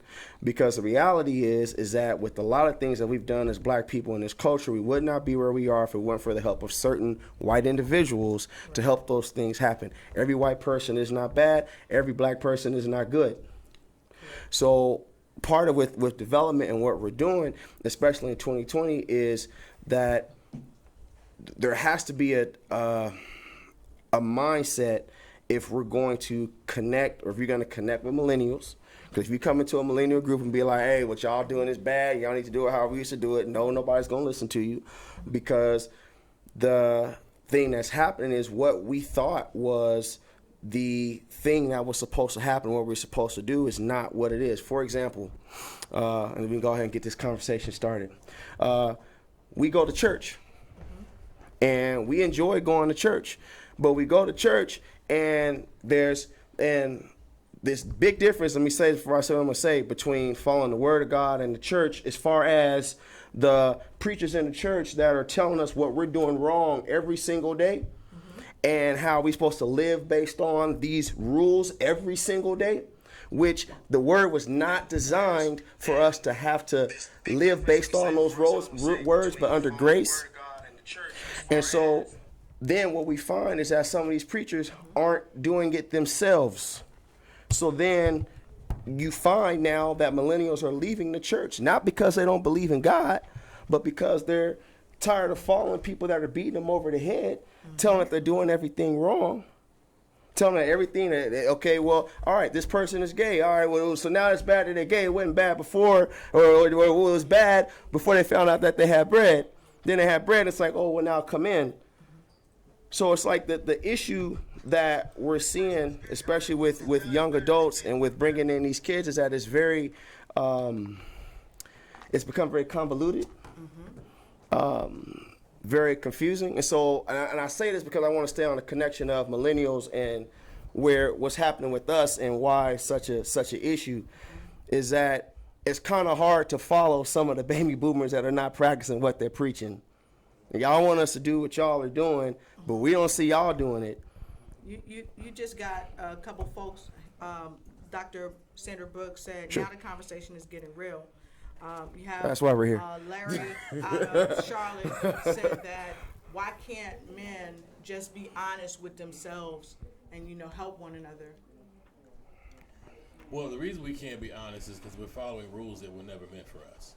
because the reality is that with a lot of things that we've done as black people in this culture, we would not be where we are if it weren't for the help of certain white individuals to help those things happen. Every white person is not bad. Every black person is not good. So part of with development and what we're doing, especially in 2020, is that there has to be a mindset if we're going to connect, or if you're going to connect with millennials, Because if you come into a millennial group and be like, hey, what y'all doing is bad, y'all need to do it how we used to do it, no, nobody's going to listen to you. Because the thing that's happening is what we thought was the thing that was supposed to happen, what we're supposed to do, is not what it is. For example, and we can go ahead and get this conversation started. We go to church, and we enjoy going to church, but we go to church, and there's this big difference. Let me say before I say what I'm gonna say, between following the Word of God and the church, as far as the preachers in the church that are telling us what we're doing wrong every single day, and how we're supposed to live based on these rules every single day, which the Word was not designed for us to have to live based on those words, but under grace. And so then what we find is that some of these preachers aren't doing it themselves. So then you find now that millennials are leaving the church, not because they don't believe in God, but because they're tired of following people that are beating them over the head, telling that they're doing everything wrong, telling them everything that, okay, well, all right, this person is gay. All right, well, so now it's bad that they're gay. It wasn't bad before, or it was bad before they found out that they had bread. Then they had bread. It's like, oh, well, now come in. So it's like the issue that we're seeing, especially with young adults and with bringing in these kids, is that it's very, it's become very convoluted. Very confusing. And so, and I say this because I want to stay on the connection of millennials and what's happening with us and why such an issue is that it's kind of hard to follow some of the baby boomers that are not practicing what they're preaching. Y'all want us to do what y'all are doing, but we don't see y'all doing it. You just got a couple folks, Dr. Sandra Brooks said, Sure. Now the conversation is getting real. You have That's why we're here. Larry out of Charlotte said that why can't men just be honest with themselves and help one another? Well, the reason we can't be honest is because we're following rules that were never meant for us.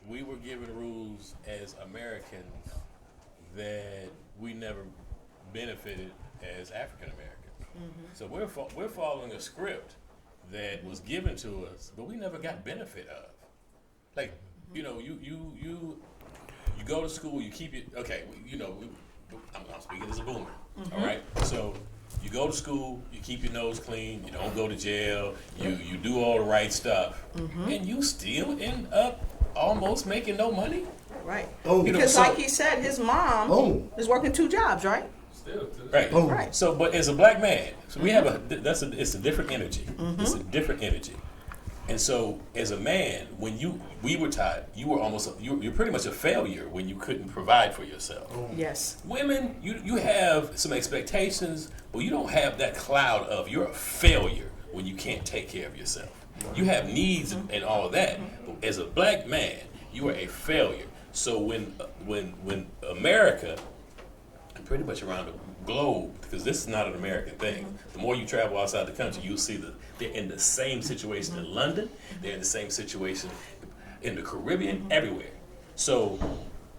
We were given rules as Americans that we never benefited as African Americans. So we're following a script that was given to us, but we never got benefit of. Like, you go to school, you keep it. Okay, I'm speaking as a boomer. All right, so you go to school, you keep your nose clean, you don't go to jail, you do all the right stuff, and you still end up almost making no money. Right. Because like he said, his mom is working 2 jobs, right? Right. Right. So, but as a black man, so we have it's a different energy. It's a different energy. And so, as a man, when we were taught, you're pretty much a failure when you couldn't provide for yourself. Yes. Women, you have some expectations, but you don't have that cloud of you're a failure when you can't take care of yourself. You have needs and all of that. But as a black man, you are a failure. So when America, and pretty much around the globe, because this is not an American thing, the more you travel outside the country, you'll see that they're in the same situation in London, they're in the same situation in the Caribbean, everywhere. So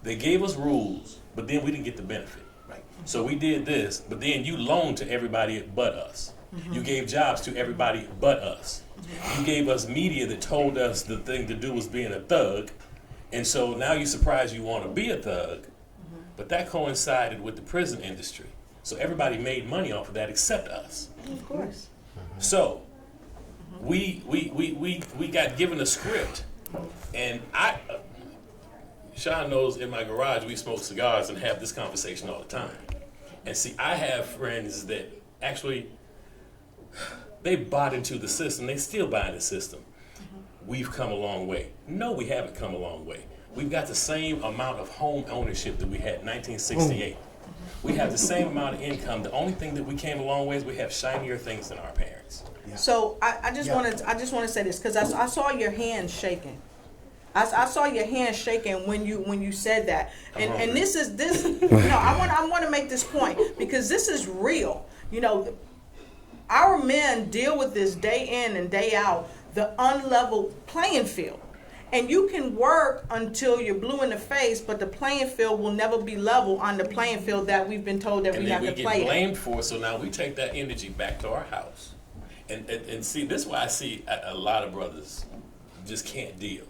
they gave us rules, but then we didn't get the benefit. Right. So we did this, but then you loaned to everybody but us. You gave jobs to everybody but us. You gave us media that told us the thing to do was being a thug, and so now you're surprised you want to be a thug, but that coincided with the prison industry. So everybody made money off of that except us. Of course. So we got given a script, and Shaun knows in my garage we smoke cigars and have this conversation all the time. And see, I have friends that actually they bought into the system. They still buy the system. We've come a long way. No, we haven't come a long way. We've got the same amount of home ownership that we had in 1968. We have the same amount of income. The only thing that we came a long way is we have shinier things than our parents. Yeah. So I just want to say this because I saw your hand shaking. I saw your hand shaking when you said that, and this. I want to make this point because this is real. Our men deal with this day in and day out, the unlevel playing field. And you can work until you're blue in the face, but the playing field will never be level on the playing field that we've been told that we have to play. And then we get blamed for it, so now we take that energy back to our house. And see, this is why I see a lot of brothers just can't deal.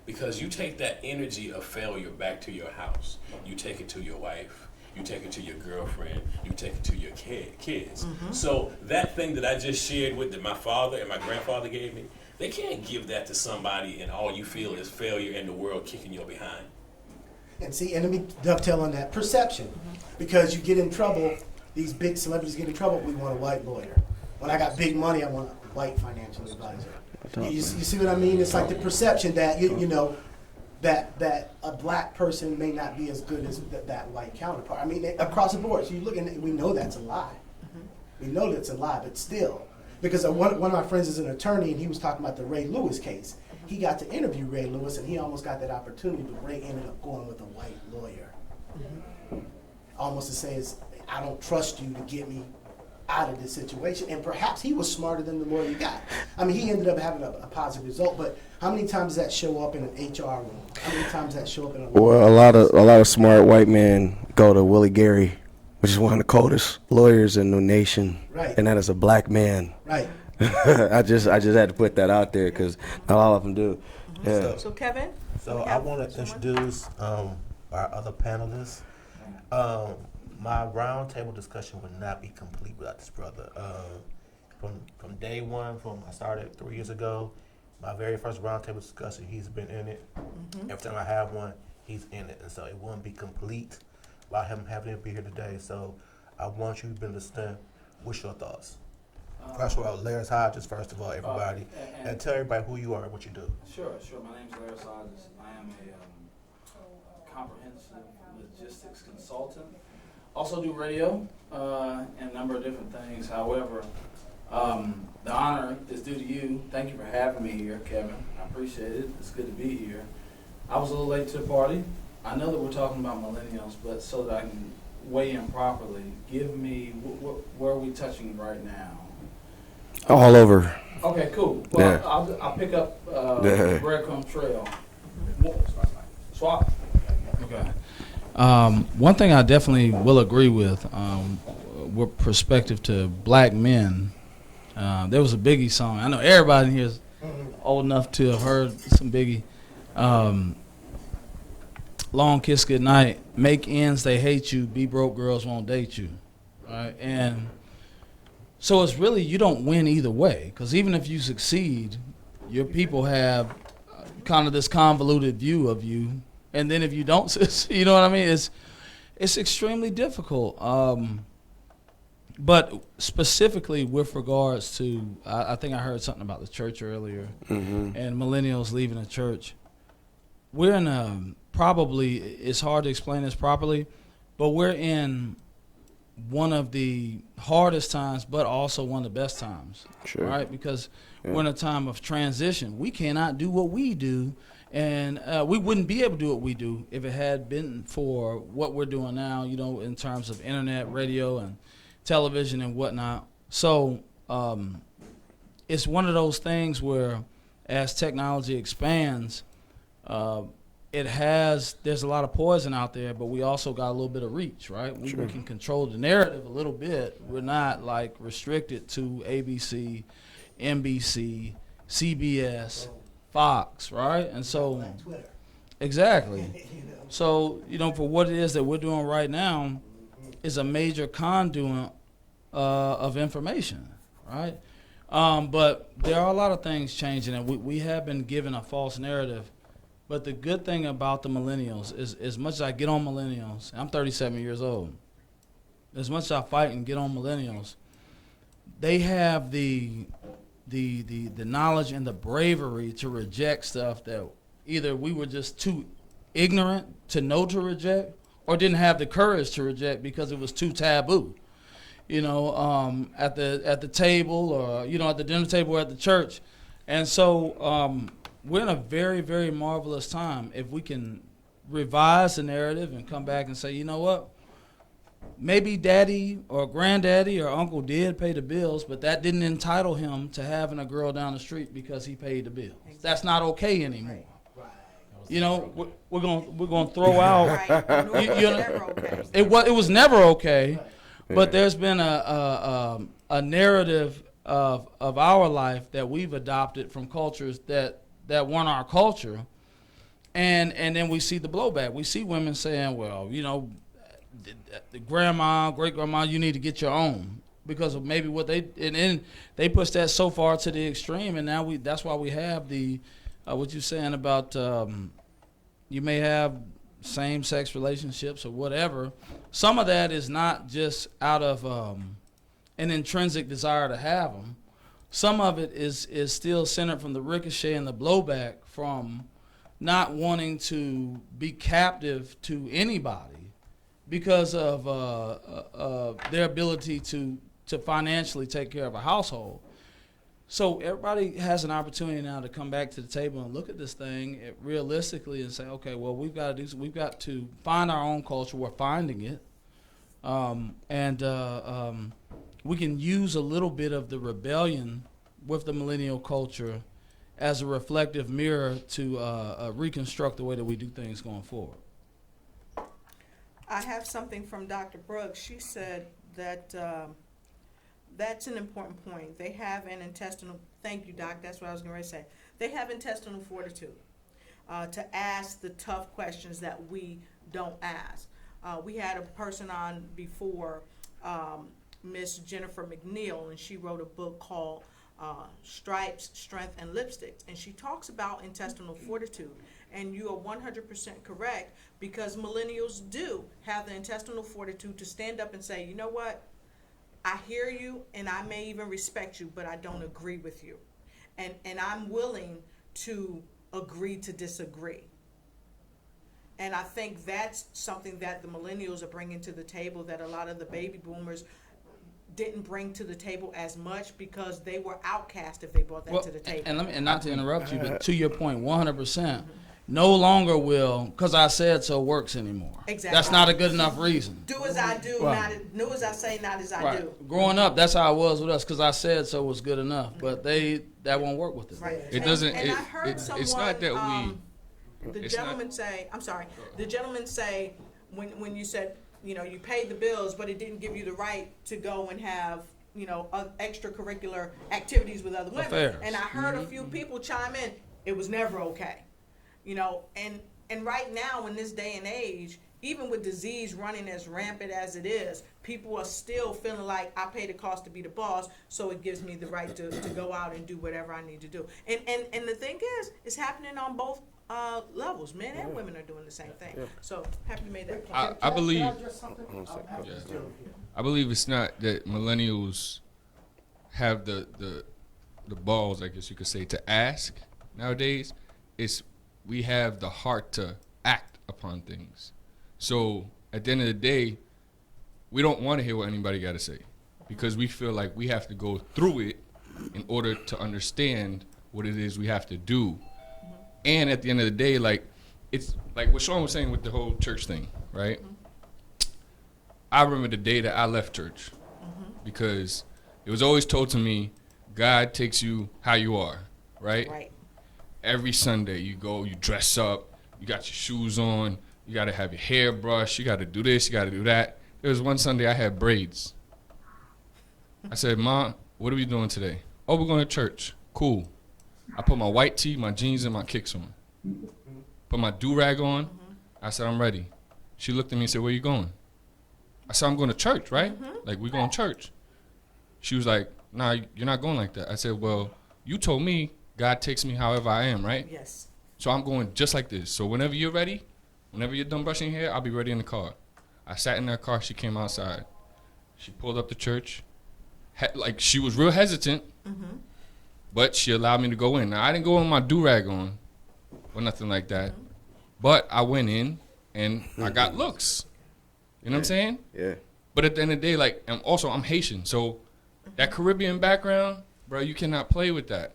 Because you take that energy of failure back to your house. You take it to your wife. You take it to your girlfriend. You take it to your kids. Mm-hmm. So that thing that I just shared with that my father and my grandfather gave me, they can't give that to somebody and all you feel is failure and the world kicking your behind. And see, and let me dovetail on that perception. Because you get in trouble, these big celebrities get in trouble, we want a white lawyer. When I got big money, I want a white financial advisor. You see what I mean? It's like the perception that you know that a black person may not be as good as that white counterpart. I mean, across the board. So you look and we know that's a lie. We know that's a lie, but still, because one of my friends is an attorney and he was talking about the Ray Lewis case. He got to interview Ray Lewis and he almost got that opportunity, but Ray ended up going with a white lawyer. Almost to say, is I don't trust you to get me out of this situation, and perhaps he was smarter than the lawyer you got. I mean, he ended up having a positive result, but how many times does that show up in an HR room? How many times does that show up in a Well, a lot of smart white men go to Willie Gary, which is one of the coldest lawyers in the nation, Right. And that is a black man. Right. I just had to put that out there because not all of them do. Yeah. So Kevin? So I want to introduce our other panelists. My roundtable discussion would not be complete without this brother. From day one, from I started 3 years ago, my very first roundtable discussion, he's been in it. Every time I have one, he's in it, and so it wouldn't be complete without him having to be here today. So I want you to be listening. What's your thoughts? First of all, Laris Hodges, first of all, everybody, and tell everybody who you are and what you do. Sure. My name's Laris Hodges. I am a comprehensive logistics consultant. Also do radio and a number of different things. However, the honor is due to you. Thank you for having me here, Kevin. I appreciate it. It's good to be here. I was a little late to the party. I know that we're talking about millennials, but so that I can weigh in properly, give me where are we touching right now? All over. Okay, cool. Well, Yeah. I'll pick up the breadcrumb trail. Swap. Okay. One thing I definitely will agree with perspective to black men, there was a Biggie song. I know everybody in here is old enough to have heard some Biggie. Long kiss goodnight, make ends, they hate you, be broke, girls won't date you. Right? And so it's really, you don't win either way, because even if you succeed, your people have kind of this convoluted view of you. And then if you don't succeed, you know what I mean? It's extremely difficult. But specifically with regards to, I think I heard something about the church earlier, and millennials leaving the church. We're in probably, it's hard to explain this properly, but we're in one of the hardest times, but also one of the best times, right? Because we're in a time of transition. We cannot do what we do, and we wouldn't be able to do what we do if it had been for what we're doing now, you know, in terms of internet, radio, and television and whatnot. So it's one of those things where as technology expands, there's a lot of poison out there, but we also got a little bit of reach, right? We can control the narrative a little bit. We're not like restricted to ABC, NBC, CBS, Fox, right? And so, exactly. So, you know, for what it is that we're doing right now is a major conduit of information, right? But there are a lot of things changing, and we have been given a false narrative. But the good thing about the millennials is, as much as I get on millennials, I'm 37 years old, as much as I fight and get on millennials, they have the knowledge and the bravery to reject stuff that either we were just too ignorant to know to reject, or didn't have the courage to reject because it was too taboo. You know, at the table, or you know, at the dinner table or at the church. And so we're in a very, very marvelous time if we can revise the narrative and come back and say, you know what, maybe daddy or granddaddy or uncle did pay the bills, but that didn't entitle him to having a girl down the street because he paid the bills. That's not okay anymore. You know, we're gonna throw out. It was never okay, but there's been a narrative of our life that we've adopted from cultures that weren't our culture. And then we see the blowback. We see women saying, well, you know, the grandma, great-grandma, you need to get your own. Because of maybe what they push that so far to the extreme, and now that's why we have the what you're saying about you may have same-sex relationships or whatever. Some of that is not just out of an intrinsic desire to have them. Some of it is still centered from the ricochet and the blowback from not wanting to be captive to anybody because of their ability to financially take care of a household. So everybody has an opportunity now to come back to the table and look at this thing realistically and say, okay, well, we've got to find our own culture. We're finding it. We can use a little bit of the rebellion with the millennial culture as a reflective mirror to reconstruct the way that we do things going forward. I have something from Dr. Brooks. She said that that's an important point. They have an intestinal, thank you, Doc, that's what I was going to say. They have intestinal fortitude to ask the tough questions that we don't ask. We had a person on before, Miss Jennifer McNeil, and she wrote a book called Stripes, Strength, and Lipsticks, and she talks about intestinal fortitude. And you are 100% correct, because millennials do have the intestinal fortitude to stand up and say, you know what, I hear you and I may even respect you, but I don't agree with you. And I'm willing to agree to disagree. And I think that's something that the millennials are bringing to the table that a lot of the baby boomers didn't bring to the table as much, because they were outcast if they brought that to the table. And not to interrupt you, but to your point, 100%. No longer will "cause I said so" works anymore. Exactly. That's not a good enough reason. Do as I do, Right. do as I say, not as I do. Growing up, that's how it was with us. "Cause I said so" was good enough, but that won't work with them. Right. It doesn't. And I heard it's someone, not that the it's gentleman not- say, I'm sorry, the gentleman say when you said, you know, you paid the bills, but it didn't give you the right to go and have, you know, extracurricular activities with other women. Affairs. And I heard a few people chime in, it was never okay. You know, and right now in this day and age, even with disease running as rampant as it is, people are still feeling like I pay the cost to be the boss, so it gives me the right to go out and do whatever I need to do. And the thing is, it's happening on both levels. Men and women are doing the same thing. So happy you made that point. I believe. Yeah. I believe it's not that millennials have the balls, I guess you could say, to ask nowadays. It's we have the heart to act upon things. So at the end of the day, we don't want to hear what anybody got to say, because we feel like we have to go through it in order to understand what it is we have to do. And at the end of the day, like, it's like what Shaun was saying with the whole church thing, right? I remember the day that I left church, because it was always told to me, God takes you how you are, right? Right. Every Sunday you go, you dress up, you got your shoes on, you got to have your hair brushed, you got to do this, you got to do that. There was one Sunday I had braids. I said, Mom, what are we doing today? Oh, we're going to church. Cool. I put my white tee, my jeans, and my kicks on. Put my do-rag on. I said, I'm ready. She looked at me and said, where you going? I said, I'm going to church, right? Like, we going to church. She was like, nah, you're not going like that. I said, well, you told me God takes me however I am, right? Yes. So I'm going just like this. So whenever you're ready, whenever you're done brushing your hair, I'll be ready in the car. I sat in that car. She came outside. She pulled up to church. Like, she was real hesitant, but she allowed me to go in. Now, I didn't go in with my do-rag on or nothing like that, but I went in and I got looks. You know what I'm saying? Yeah. But at the end of the day, like, I'm Haitian. So that Caribbean background, bro, you cannot play with that.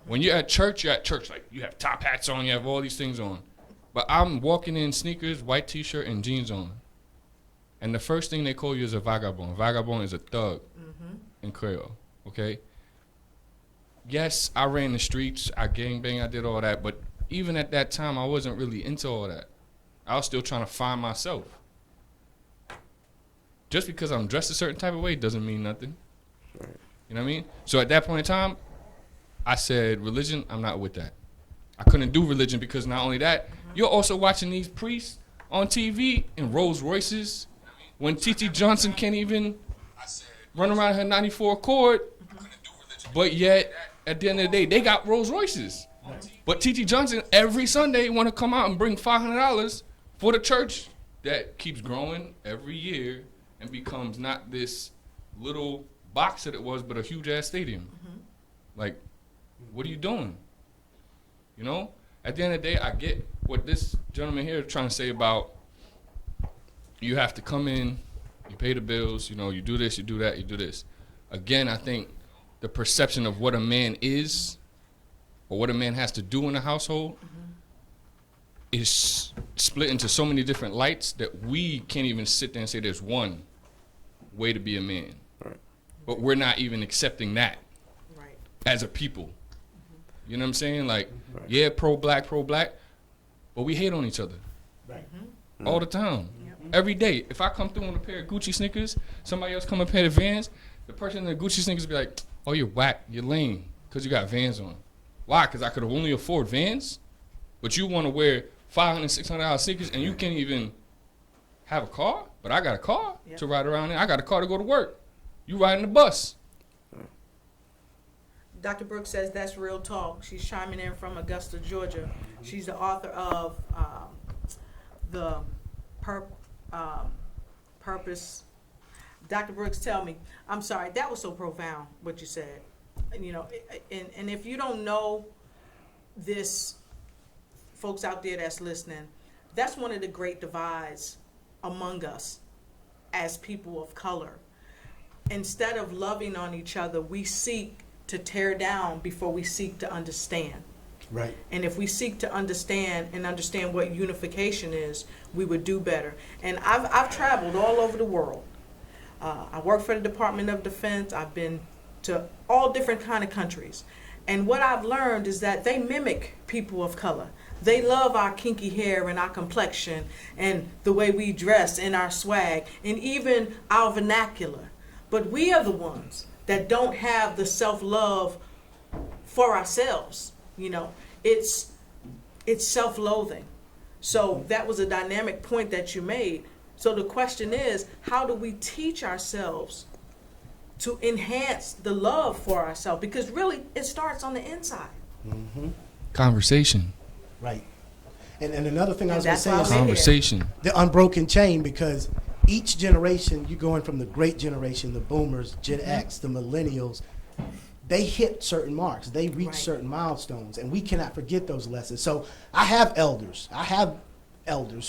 When you're at church, like, you have top hats on, you have all these things on. But I'm walking in sneakers, white T-shirt, and jeans on. And the first thing they call you is a vagabond. Vagabond is a thug in Creole, okay? Yes, I ran the streets, I gangbang, I did all that, but even at that time, I wasn't really into all that. I was still trying to find myself. Just because I'm dressed a certain type of way doesn't mean nothing. You know what I mean? So at that point in time, I said, religion, I'm not with that. I couldn't do religion because not only that, you're also watching these priests on TV in Rolls Royces when T.T. Johnson can't even run around her 94 Accord, but yet at the end of the day, they got Rolls Royces. But T.T. Johnson every Sunday want to come out and bring $500 for the church that keeps growing every year and becomes not this little box that it was, but a huge ass stadium. Like, what are you doing? You know? At the end of the day, I get what this gentleman here is trying to say about you have to come in, you pay the bills, you know, you do this, you do that, you do this. Again, I think the perception of what a man is or what a man has to do in a household is split into so many different lights that we can't even sit there and say there's one way to be a man. Right. But we're not even accepting that Right. as a people. You know what I'm saying? Like, yeah, pro-black, but we hate on each other. Right. All the time. Every day. If I come through in a pair of Gucci sneakers, somebody else come in a pair of Vans, the person in the Gucci sneakers be like, oh, you're whack, you're lame, because you got Vans on. Why? Because I could have only afford Vans, but you want to wear $500, $600 sneakers, and you can't even have a car, but I got a car to ride around in. I got a car to go to work. You riding the bus. Dr. Brooks says that's real talk. She's chiming in from Augusta, Georgia. She's the author of the Purpose. Dr. Brooks, tell me. I'm sorry, that was so profound what you said. You know, and if you don't know this, folks out there that's listening, that's one of the great divides among us as people of color. Instead of loving on each other, we seek to tear down before we seek to understand. Right. And if we seek to understand and understand what unification is, we would do better. And I've traveled all over the world. I work for the Department of Defense. I've been to all different kind of countries. And what I've learned is that they mimic people of color. They love our kinky hair and our complexion and the way we dress and our swag and even our vernacular. But we are the ones that don't have the self-love for ourselves. You know, it's self-loathing. So that was a dynamic point that you made. So the question is, how do we teach ourselves to enhance the love for ourselves? Because really, it starts on the inside. Mm-hmm. Conversation. Right. And another thing I was going to say is conversation. The unbroken chain, because each generation, you're going from the great generation, the boomers, Gen X, the millennials, they hit certain marks. They reach certain milestones, and we cannot forget those lessons. So I have elders.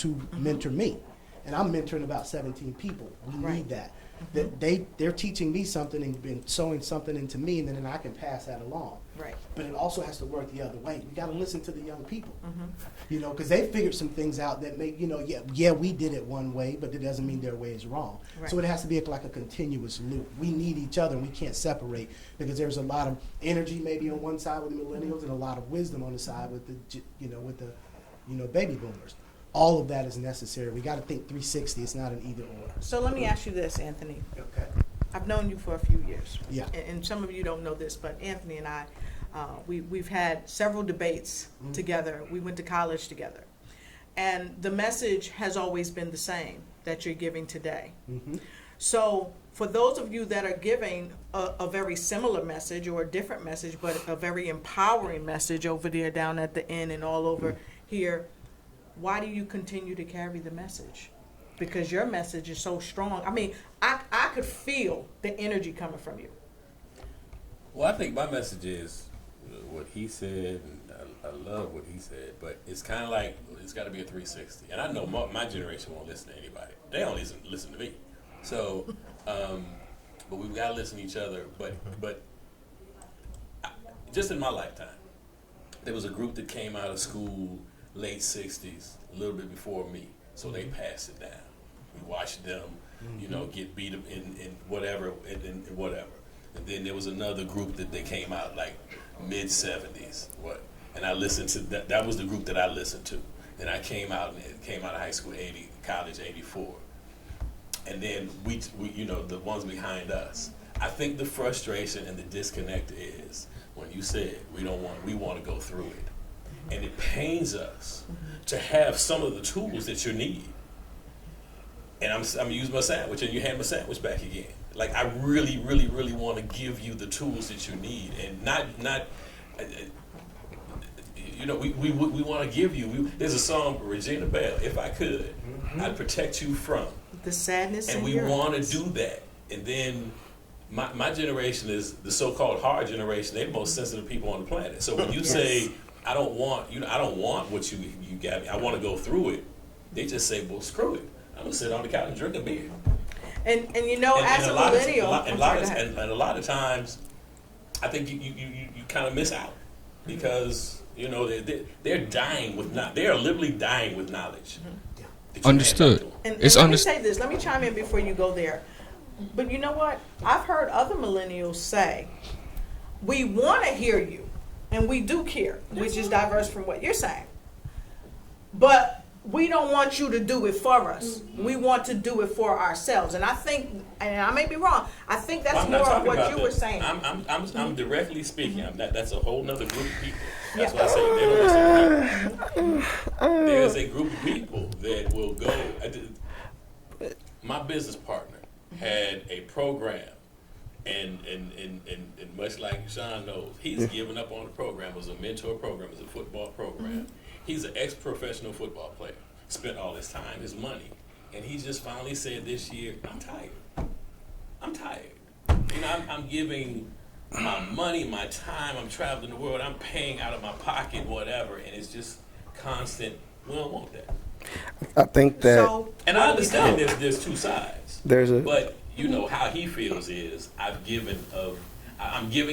Who mentor me, and I'm mentoring about 17 people. We need that. That they're teaching me something and been sowing something into me, and then I can pass that along. Right. But it also has to work the other way. We got to listen to the young people, you know, because they figured some things out that make, you know, we did it one way, but it doesn't mean their way is wrong. Right. So it has to be like a continuous loop. We need each other, and we can't separate, because there's a lot of energy maybe on one side with the millennials and a lot of wisdom on the side with the baby boomers. All of that is necessary. We got to think 360. It's not an either or. So let me ask you this, Anthony. Okay. I've known you for a few years. Yeah. And some of you don't know this, but Anthony and I, we've had several debates together. We went to college together. And the message has always been the same that you're giving today. So for those of you that are giving a very similar message or a different message, but a very empowering message over there down at the end and all over here, why do you continue to carry the message? Because your message is so strong. I mean, I could feel the energy coming from you. Well, I think my message is what he said, and I love what he said, but it's kind of like it's got to be a 360. And I know my generation won't listen to anybody. They only listen to me. So, but we've got to listen to each other. But just in my lifetime, there was a group that came out of school late 60s, a little bit before me, so they passed it down. We watched them, get beat up in whatever, in whatever. And then there was another group that they came out like mid-70s, and I listened to that. That was the group that I listened to. Then I came out of high school college 84. And then we the ones behind us. I think the frustration and the disconnect is when you said we want to go through it. And it pains us to have some of the tools that you need. And I'm using my sandwich, and you hand my sandwich back again. Like, I really, really, really want to give you the tools that you need, and not you know, we want to give you. There's a song, Regina Bell, If I Could, I'd protect you from the sadness. And we want to do that. And then my generation is the so-called hard generation. They're the most sensitive people on the planet. So when you say, I don't want what you got me, I want to go through it, they just say, well, screw it. I'm going to sit on the couch and drink a beer. And you know, as a millennial, and a lot of times, I think you kind of miss out because, you know, they're dying with they are literally dying with knowledge. Understood. And let me say this. Let me chime in before you go there. But you know what? I've heard other millennials say, we want to hear you, and we do care, which is diverse from what you're saying. But we don't want you to do it for us. We want to do it for ourselves. And I think, and I may be wrong, I think that's more of what you were saying. I'm directly speaking. That's a whole nother group of people. That's why I say they don't listen. There's a group of people that will go. My business partner had a program, and much like Shaun knows, he's given up on the program. It was a mentor program. It was a football program. He's an ex-professional football player. Spent all his time, his money, and he just finally said this year, I'm tired. You know, I'm giving my money, my time, I'm traveling the world, I'm paying out of my pocket, whatever, and it's just constant, we don't want that. I think that... And I understand there's two sides. But, you know, how he feels is, I'm giving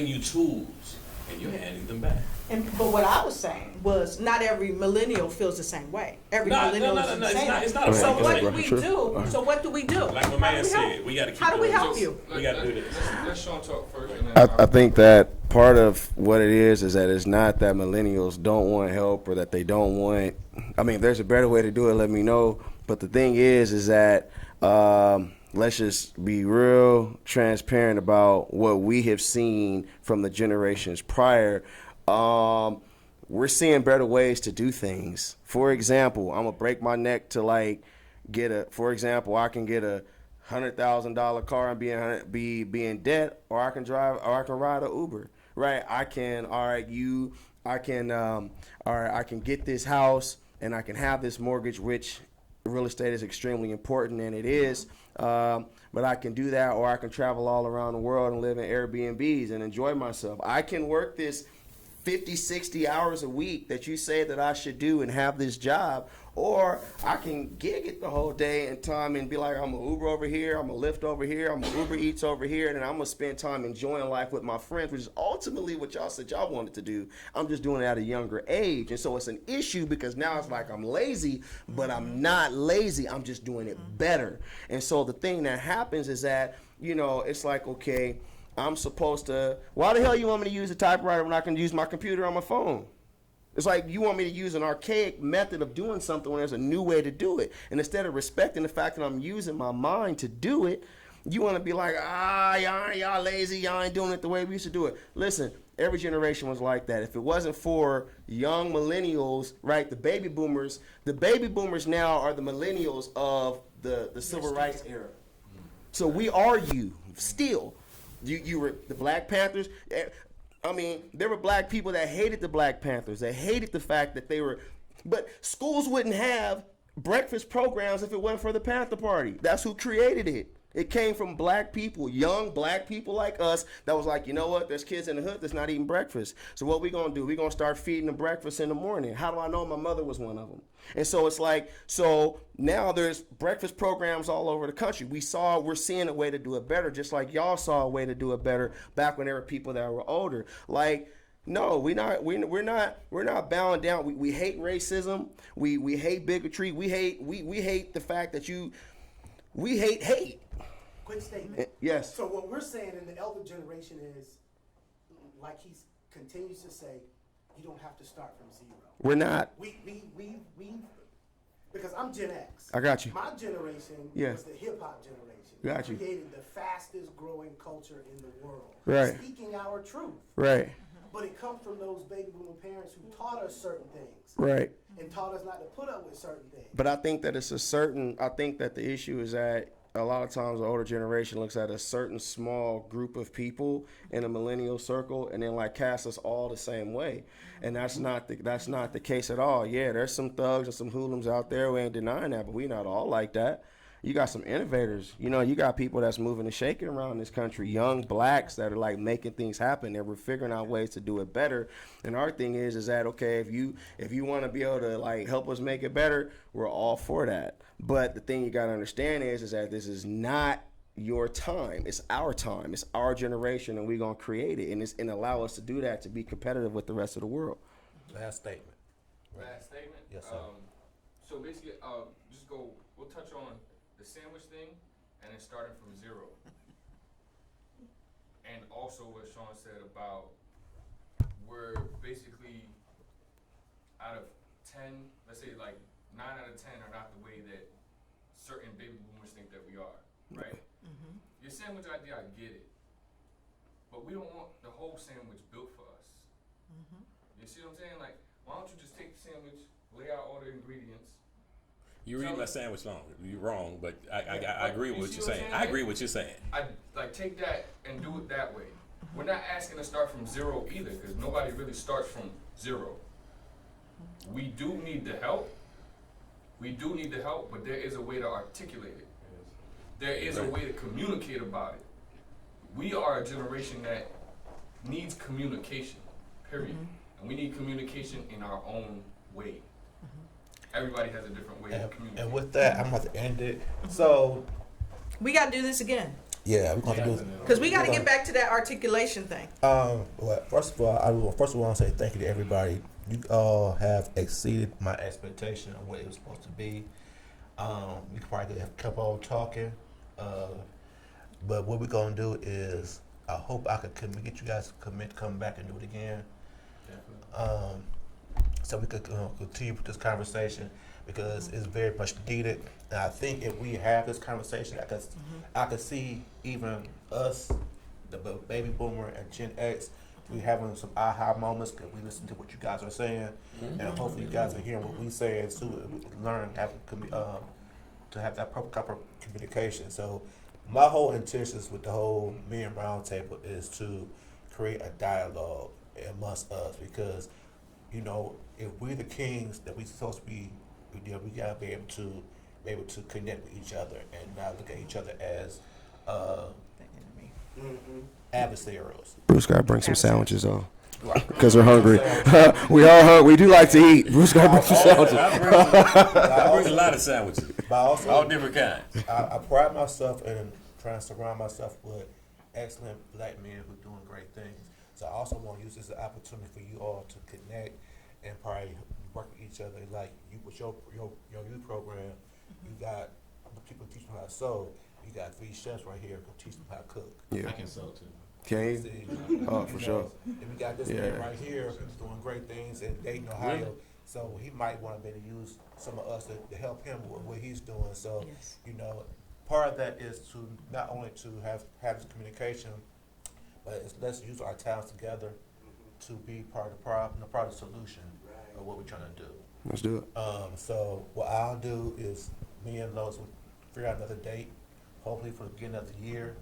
you tools, and you're handing them back. But what I was saying was, not every millennial feels the same way. Every millennial is the same. It's not so what do we do? So what do we do? Like my man said, we got to keep. How do we help you? We got to do this. Let Shaun talk first. I think that part of what it is that it's not that millennials don't want help or that they don't want. I mean, if there's a better way to do it, let me know. But the thing is that let's just be real transparent about what we have seen from the generations prior. We're seeing better ways to do things. For example, I'm gonna break my neck to I can get a $100,000 car and be in debt, or I can ride an Uber, right? I can get this house and I can have this mortgage, which real estate is extremely important, and it is. But I can do that, or I can travel all around the world and live in Airbnbs and enjoy myself. I can work this 50, 60 hours a week that you say that I should do and have this job, or I can gig it the whole day and time and be like, I'm an Uber over here, I'm a Lyft over here, I'm an Uber Eats over here, and then I'm going to spend time enjoying life with my friends, which is ultimately what y'all said y'all wanted to do. I'm just doing it at a younger age. And so it's an issue because now it's like I'm lazy, but I'm not lazy. I'm just doing it better. And so the thing that happens is that, you know, it's like, okay, I'm supposed to, why the hell you want me to use a typewriter when I can use my computer on my phone? It's like you want me to use an archaic method of doing something when there's a new way to do it. And instead of respecting the fact that I'm using my mind to do it, you want to be like, y'all lazy, y'all ain't doing it the way we used to do it. Listen, every generation was like that. If it wasn't for young millennials, right, the baby boomers now are the millennials of the civil rights era. So we are you still. You were the Black Panthers. I mean, there were black people that hated the Black Panthers. They hated the fact that they were, but schools wouldn't have breakfast programs if it wasn't for the Panther Party. That's who created it. It came from black people, young black people like us that was like, you know what, there's kids in the hood that's not eating breakfast. So what we gonna do? We gonna start feeding them breakfast in the morning. How do I know? My mother was one of them. And so it's like, so now there's breakfast programs all over the country. We're seeing a way to do it better, just like y'all saw a way to do it better back when there were people that were older. Like, no, we're not bowing down. We hate racism. We hate bigotry. We hate the fact that we hate. Quick statement. Yes. So what we're saying in the elder generation is, like he continues to say, you don't have to start from zero. We're not. We've Because I'm Gen X. I got you. My generation Yeah. was the hip hop generation. Got you. We created the fastest growing culture in the world. Right. Speaking our truth. Right. But it comes from those baby boomer parents who taught us certain things. Right. And taught us not to put up with certain things. But I think that I think that the issue is that a lot of times the older generation looks at a certain small group of people in a millennial circle and then like casts us all the same way. And that's not the case at all. Yeah, there's some thugs and some hoodlums out there. We ain't denying that, but we not all like that. You got some innovators. You know, you got people that's moving and shaking around this country, young blacks that are like making things happen, and we're figuring out ways to do it better. And our thing is that okay, if you want to be able to like help us make it better, we're all for that. But the thing you got to understand is that this is not your time. It's our time. It's our generation, and we're gonna create it, and allow us to do that to be competitive with the rest of the world. Last statement. Last statement. Yes, sir. So basically, we'll touch on the sandwich thing, and then starting from zero. And also what Shaun said about we're basically out of 10, let's say like 9 out of 10 are not the way that certain baby boomers think that we are, right? Mm-hmm. Your sandwich idea, I get it. But we don't want the whole sandwich built for us. Mm-hmm. You see what I'm saying? Like, why don't you just take the sandwich, lay out all the ingredients. You read my sandwich wrong. You're wrong, but I agree with what you're saying. I agree with what you're saying. I like take that and do it that way. We're not asking to start from zero either, because nobody really starts from zero. We do need the help. But there is a way to articulate it. There is a way to communicate about it. We are a generation that needs communication, period. And we need communication in our own way. Everybody has a different way of communicating. And with that, I'm about to end it. So we got to do this again. Yeah, we're going to do this. Because we got to get back to that articulation thing. Well, first of all, I want to say thank you to everybody. You all have exceeded my expectation of what it was supposed to be. We could probably have kept on talking. But what we're going to do is, I hope I could get you guys to commit to come back and do it again. Definitely. So we could continue with this conversation because it's very much needed. And I think if we have this conversation, I could see even us, the baby boomer and Gen X, we having some aha moments because we listen to what you guys are saying, and hopefully you guys are hearing what we say and so learn to have that proper communication. So my whole intentions with the whole Men Roundtable is to create a dialogue amongst us because, you know, if we're the kings that we're supposed to be, we gotta be able to connect with each other and not look at each other as adversaries. Bruce gotta bring some sandwiches on. Because we're hungry. We all hungry. We do like to eat. Bruce gotta bring some sandwiches. I bring a lot of sandwiches. But also, all different kinds. I pride myself in trying to surround myself with excellent black men who are doing great things. So I also want to use this as an opportunity for you all to connect and probably work with each other. Like you with your youth program, you got people teaching how to sew. You got 3 chefs right here who teach them how to cook. Yeah. I can sew too. Can you? Oh, for sure. And we got this man right here who's doing great things in Dayton, Ohio. So he might want to be able to use some of us to help him with what he's doing. So, you know, part of that is to not only to have this communication, but let's use our talents together to be part of the problem, part of the solution of what we're trying to do. Let's do it. So what I'll do is me and Lotus will figure out another date, hopefully for the beginning of the year,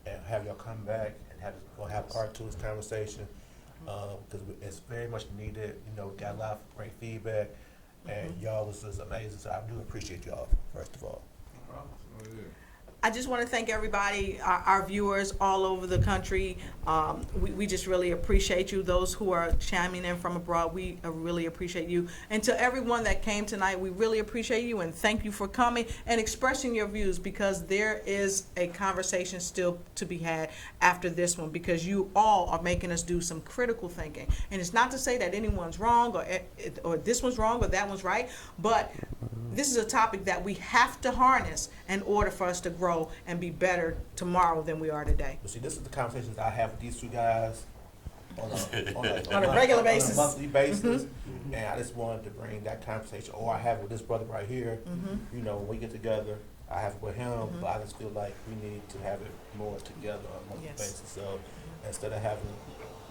and have y'all come back and have part 2 of this conversation because it's very much needed. You know, we got a lot of great feedback, and y'all was just amazing. So I do appreciate y'all, first of all. No problem. I just want to thank everybody, our viewers all over the country. We just really appreciate you. Those who are chiming in from abroad, we really appreciate you. And to everyone that came tonight, we really appreciate you and thank you for coming and expressing your views because there is a conversation still to be had after this one because you all are making us do some critical thinking. And it's not to say that anyone's wrong or this one's wrong or that one's right, but this is a topic that we have to harness in order for us to grow and be better tomorrow than we are today. But see, this is the conversations I have with these 2 guys on a regular basis. On a monthly basis. And I just wanted to bring that conversation, or I have with this brother right here. You know, when we get together, I have it with him, but I just feel like we need to have it more together on a monthly basis. So instead of having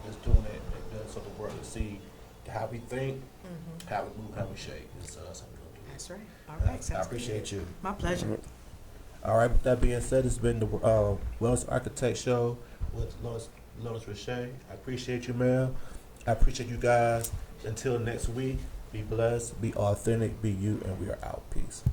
just doing it and doing so the world to see how we think, how we move, how we shake. It's something we'll do. That's right. All right. I appreciate you. My pleasure. All right, with that being said, it's been the Wellness Architect Show with Lotus Riche. I appreciate you, ma'am. I appreciate you guys. Until next week, be blessed, be authentic, be you, and we are out. Peace.